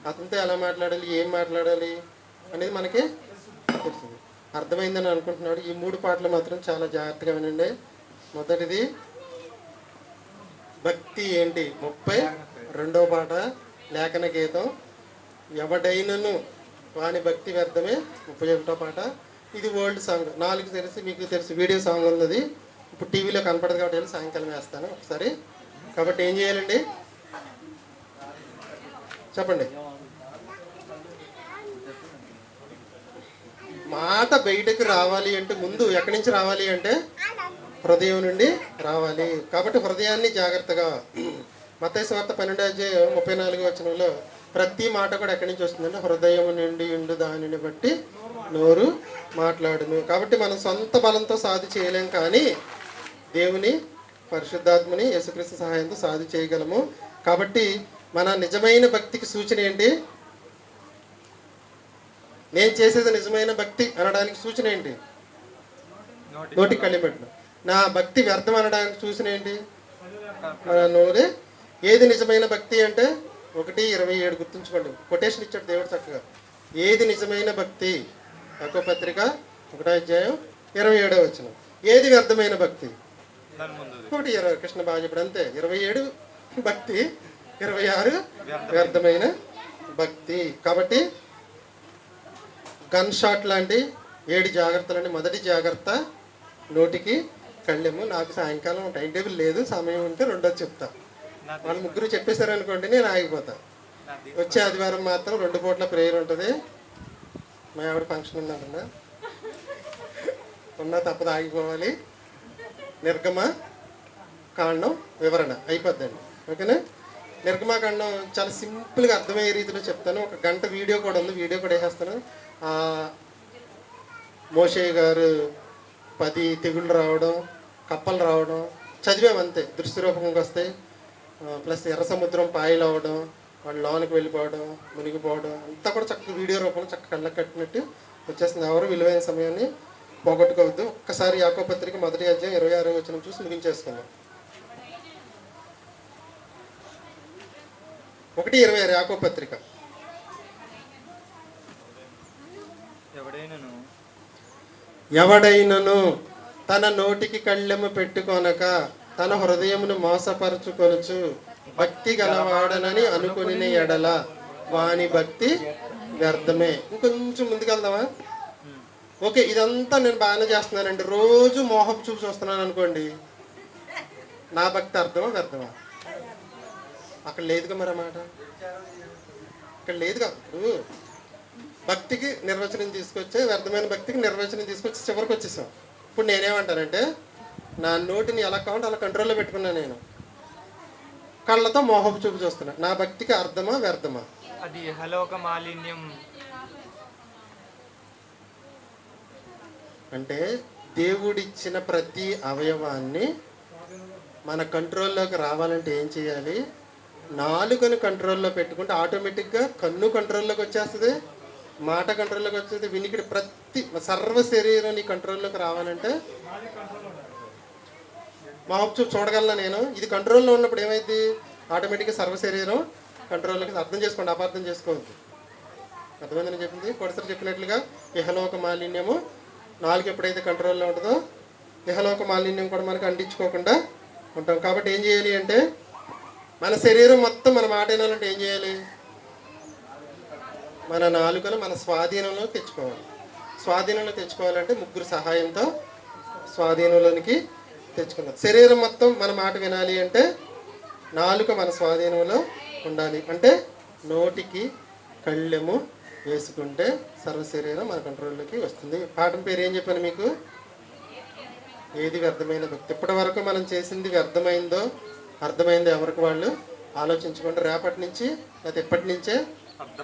అతనితో ఎలా మాట్లాడాలి, ఏం మాట్లాడాలి అనేది మనకి తెలుస్తుంది. అర్థమైందని అనుకుంటున్నాడు. ఈ 3 పాటలు మాత్రం చాలా జాగ్రత్తగా వినండి. మొదటిది భక్తి ఏంటి, 32వ పాట లేఖన గీతం. ఎవడైనను వాని భక్తి వ్యర్థమే, 31వ పాట. ఇది ఓల్డ్ సాంగ్, 4 తెలిసి మీకు తెలుసు. వీడియో సాంగ్ ఉన్నది, ఇప్పుడు టీవీలో కనపడదు కాబట్టి సాయంకాలం వేస్తాను ఒకసారి. కాబట్టి ఏం చేయాలండి చెప్పండి? మాట బయటకు రావాలి అంటే ముందు ఎక్కడి నుంచి రావాలి అంటే హృదయం నుండి రావాలి. కాబట్టి హృదయాన్ని జాగ్రత్తగా, మత్తయి సువార్త 12:34 ప్రతి మాట కూడా ఎక్కడి నుంచి వస్తుందంటే హృదయం నుండి ఉండు దానిని బట్టి నోరు మాట్లాడును. కాబట్టి మనం సొంత బలంతో సాధి చేయలేం, కానీ దేవుని పరిశుద్ధాత్మని యేసుక్రీస్తు సహాయంతో సాధి చేయగలము. కాబట్టి మన నిజమైన భక్తికి సూచన ఏంటి? నేను చేసేది నిజమైన భక్తి అనడానికి సూచన ఏంటి? నోటికి కళ్ళెం పెట్టడం. నా భక్తి వ్యర్థం అనడానికి సూచన ఏంటి? మన నోరే. ఏది నిజమైన భక్తి అంటే 1:27 గుర్తుంచుకోండి. కొటేషన్ ఇచ్చాడు దేవుడు చక్కగా. ఏది నిజమైన భక్తి? యాకోబు పత్రిక 1:27. ఏది వ్యర్థమైన భక్తి? 1:20. కృష్ణ బాగా చెప్పాడు. అంతే. 27 భక్తి, 26 వ్యర్థమైన భక్తి. కాబట్టి గన్ షాట్ లాంటి 7 జాగ్రత్తలండి. మొదటి జాగ్రత్త నోటికి కళ్ళెము. నాకు సాయంకాలం టైం టేబుల్ లేదు, సమయం ఉంటే రెండోది చెప్తా. వాళ్ళు ముగ్గురు చెప్పేశారనుకోండి నేను ఆగిపోతా. వచ్చే ఆదివారం మాత్రం 2 పూట్ల ప్రేయర్ ఉంటుంది. మా ఆవిడ ఫంక్షన్ ఉందంటున్నా, ఉన్నా తప్పదు, ఆగిపోవాలి. నిర్గమ కాండం వివరణ అయిపోద్దండి. ఓకేనా? నిర్గమాకాండం చాలా సింపుల్గా అర్థమయ్యే రీతిలో చెప్తాను. ఒక గంట వీడియో కూడా ఉంది, వీడియో కూడా వేసేస్తాను. మోషే గారు 10 తెగుళ్ళు రావడం, కప్పలు రావడం చదివామంతే. దృశ్యరూపంగా వస్తాయి. ప్లస్ ఎర్ర సముద్రం పాయలు అవ్వడం, వాళ్ళు లోనికి వెళ్ళిపోవడం, మునిగిపోవడం అంతా కూడా చక్కగా వీడియో రూపంలో చక్కగా కళ్ళకి కట్టినట్టు వచ్చేస్తుంది. ఎవరు విలువైన సమయాన్ని పోగొట్టుకోవద్దు. ఒక్కసారి యాకోబు పత్రిక 1వ అధ్యాయం 26వ వచనం చూసి ముగించేసుకుందాం. 1:26 యాకోబు పత్రిక. ఎవడైనను తన నోటికి కళ్ళెము పెట్టుకొనక తన హృదయమును మోసపరుచుకొనుచు భక్తి గలవాడనని అనుకుని ఎడల వాని భక్తి వ్యర్థమే. ఇంకొంచెం ముందుకెళ్దామా? ఓకే, ఇదంతా నేను బాగానే చేస్తున్నానండి, రోజు మోహం చూపు చూస్తున్నాను అనుకోండి, నా భక్తి అర్థమా వ్యర్థమా? అక్కడ లేదుగా మరి మాట, ఇక్కడ లేదుగా. ఇప్పుడు భక్తికి నిర్వచనం తీసుకొచ్చే, వ్యర్థమైన భక్తికి నిర్వచనం తీసుకొచ్చి చివరికి వచ్చేసాం. ఇప్పుడు నేనేమంటానంటే, నా నోటిని ఎలా కావాలంటే అలా కంట్రోల్లో పెట్టుకున్నాను. నేను కళ్ళతో మోహపు చూపు చూస్తున్నా. నా భక్తికి అర్థమా వ్యర్థమా? అది ఇహలోక మాలిన్యం. అంటే దేవుడిచ్చిన ప్రతి అవయవాన్ని మన కంట్రోల్లోకి రావాలంటే ఏం చేయాలి? నాలుకను కంట్రోల్లో పెట్టుకుంటే ఆటోమేటిక్గా కన్ను కంట్రోల్లోకి వచ్చేస్తుంది, మాట కంట్రోల్లోకి వచ్చేది, వినికిడి ప్రతి సర్వ శరీరం నీ కంట్రోల్లోకి రావాలంటే మోహపు చూపు చూడగలనా నేను? ఇది కంట్రోల్లో ఉన్నప్పుడు ఏమైంది? ఆటోమేటిక్గా సర్వ శరీరం కంట్రోల్లోకి. అర్థం చేసుకోండి, అపార్థం చేసుకోవద్దు. అర్థమైందని చెప్పింది కొడసరి చెప్పినట్లుగా ఇహలోక మాలిన్యము. నాలుగు ఎప్పుడైతే కంట్రోల్లో ఉంటుందో ఇహలోక మాలిన్యం కూడా మనకు అంటించుకోకుండా ఉంటాం. కాబట్టి ఏం చేయాలి అంటే, మన శరీరం మొత్తం మన మాట వినాలంటే ఏం చేయాలి? మన నాలుకను మన స్వాధీనంలో తెచ్చుకోవాలి. స్వాధీనంలో తెచ్చుకోవాలంటే ముగ్గురు సహాయంతో స్వాధీనంలోనికి తెచ్చుకుందాం. శరీరం మొత్తం మన మాట వినాలి అంటే నాలుక మన స్వాధీనంలో ఉండాలి. అంటే నోటికి కళ్ళెము వేసుకుంటే సర్వ శరీరం మన కంట్రోల్లోకి వస్తుంది. పాఠం పేరు ఏం చెప్పాను మీకు? ఏది వ్యర్థమైన భక్తి. ఇప్పటి వరకు మనం చేసింది వ్యర్థమైందో అర్థమైందో ఎవరికి వాళ్ళు ఆలోచించుకోండి. రేపటి నుంచి లేదా ఎప్పటి నుంచే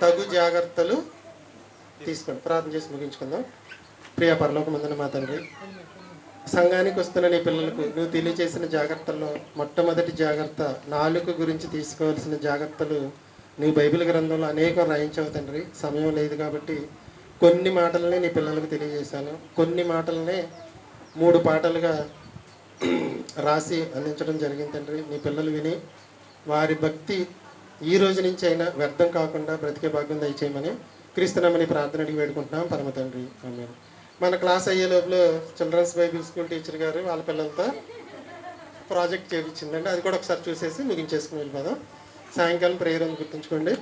తగు జాగ్రత్తలు తీసుకోండి. ప్రార్థన చేసి ముగించుకుందాం. ప్రియ పరలోకమందున మా తండ్రి, సంఘానికి వస్తున్న నీ పిల్లలకు నువ్వు తెలియజేసిన జాగ్రత్తల్లో మొట్టమొదటి జాగ్రత్త నాలుక గురించి తీసుకోవాల్సిన జాగ్రత్తలు నీ బైబిల్ గ్రంథంలో అనేకం రాయించావు తండ్రి. సమయం లేదు కాబట్టి కొన్ని మాటలనే నీ పిల్లలకు తెలియజేశాను. కొన్ని మాటలనే 3 పాటలుగా రాసి అందించడం జరిగింది తండ్రి. నీ పిల్లలు విని వారి భక్తి ఈ రోజు నుంచి అయినా వ్యర్థం కాకుండా బ్రతికే భాగ్యం దయచేయమని క్రీస్తునామని ప్రార్థన అడిగి వేడుకుంటున్నాం పరమ తండ్రి. ఆమేన్. మన క్లాస్ అయ్యే లోపల చిల్డ్రన్స్ బైబిల్ స్కూల్ టీచర్ గారు వాళ్ళ పిల్లలతో ప్రాజెక్ట్ చేయించిందండి. అది కూడా ఒకసారి చూసేసి ముగించేసుకుని వెళ్ళిపోదాం. సాయంకాలం ప్రేయర్ అని గుర్తుంచుకోండి.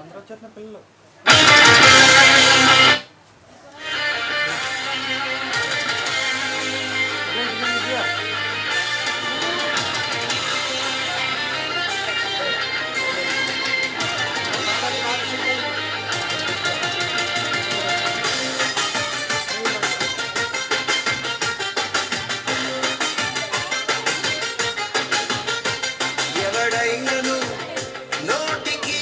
అందరూ వచ్చేసిన పిల్లలు ఎవడైనను నోటికి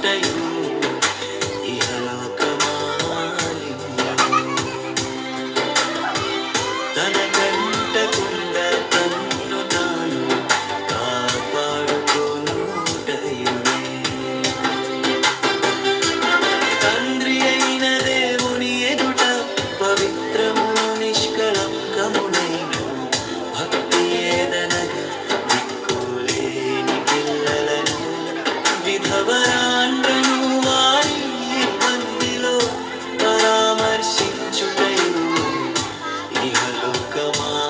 చేసుకొనుటయు ఇహలోకమాలిన్యము. తన కంటకుండా తన్ను తాను కాపాడుకొనుటయునే. తండ్రి అయిన దేవుని ఎదుట పవిత్రమును నిష్కళంకమునైన భక్తి ఏదనగా దిక్కులేని పిల్లలను విధవరాండ్రను వారి ఇబ్బందిలో పరామర్శించుటయు ఇహలోకమాలిన్యము.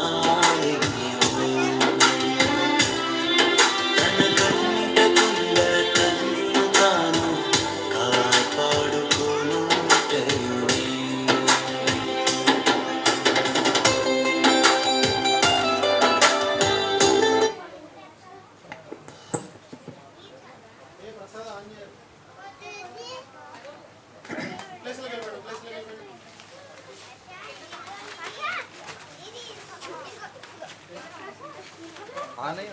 తన కంటకుండా తన్ను తాను కాపాడుకొనుటయునే. ఆనయ్య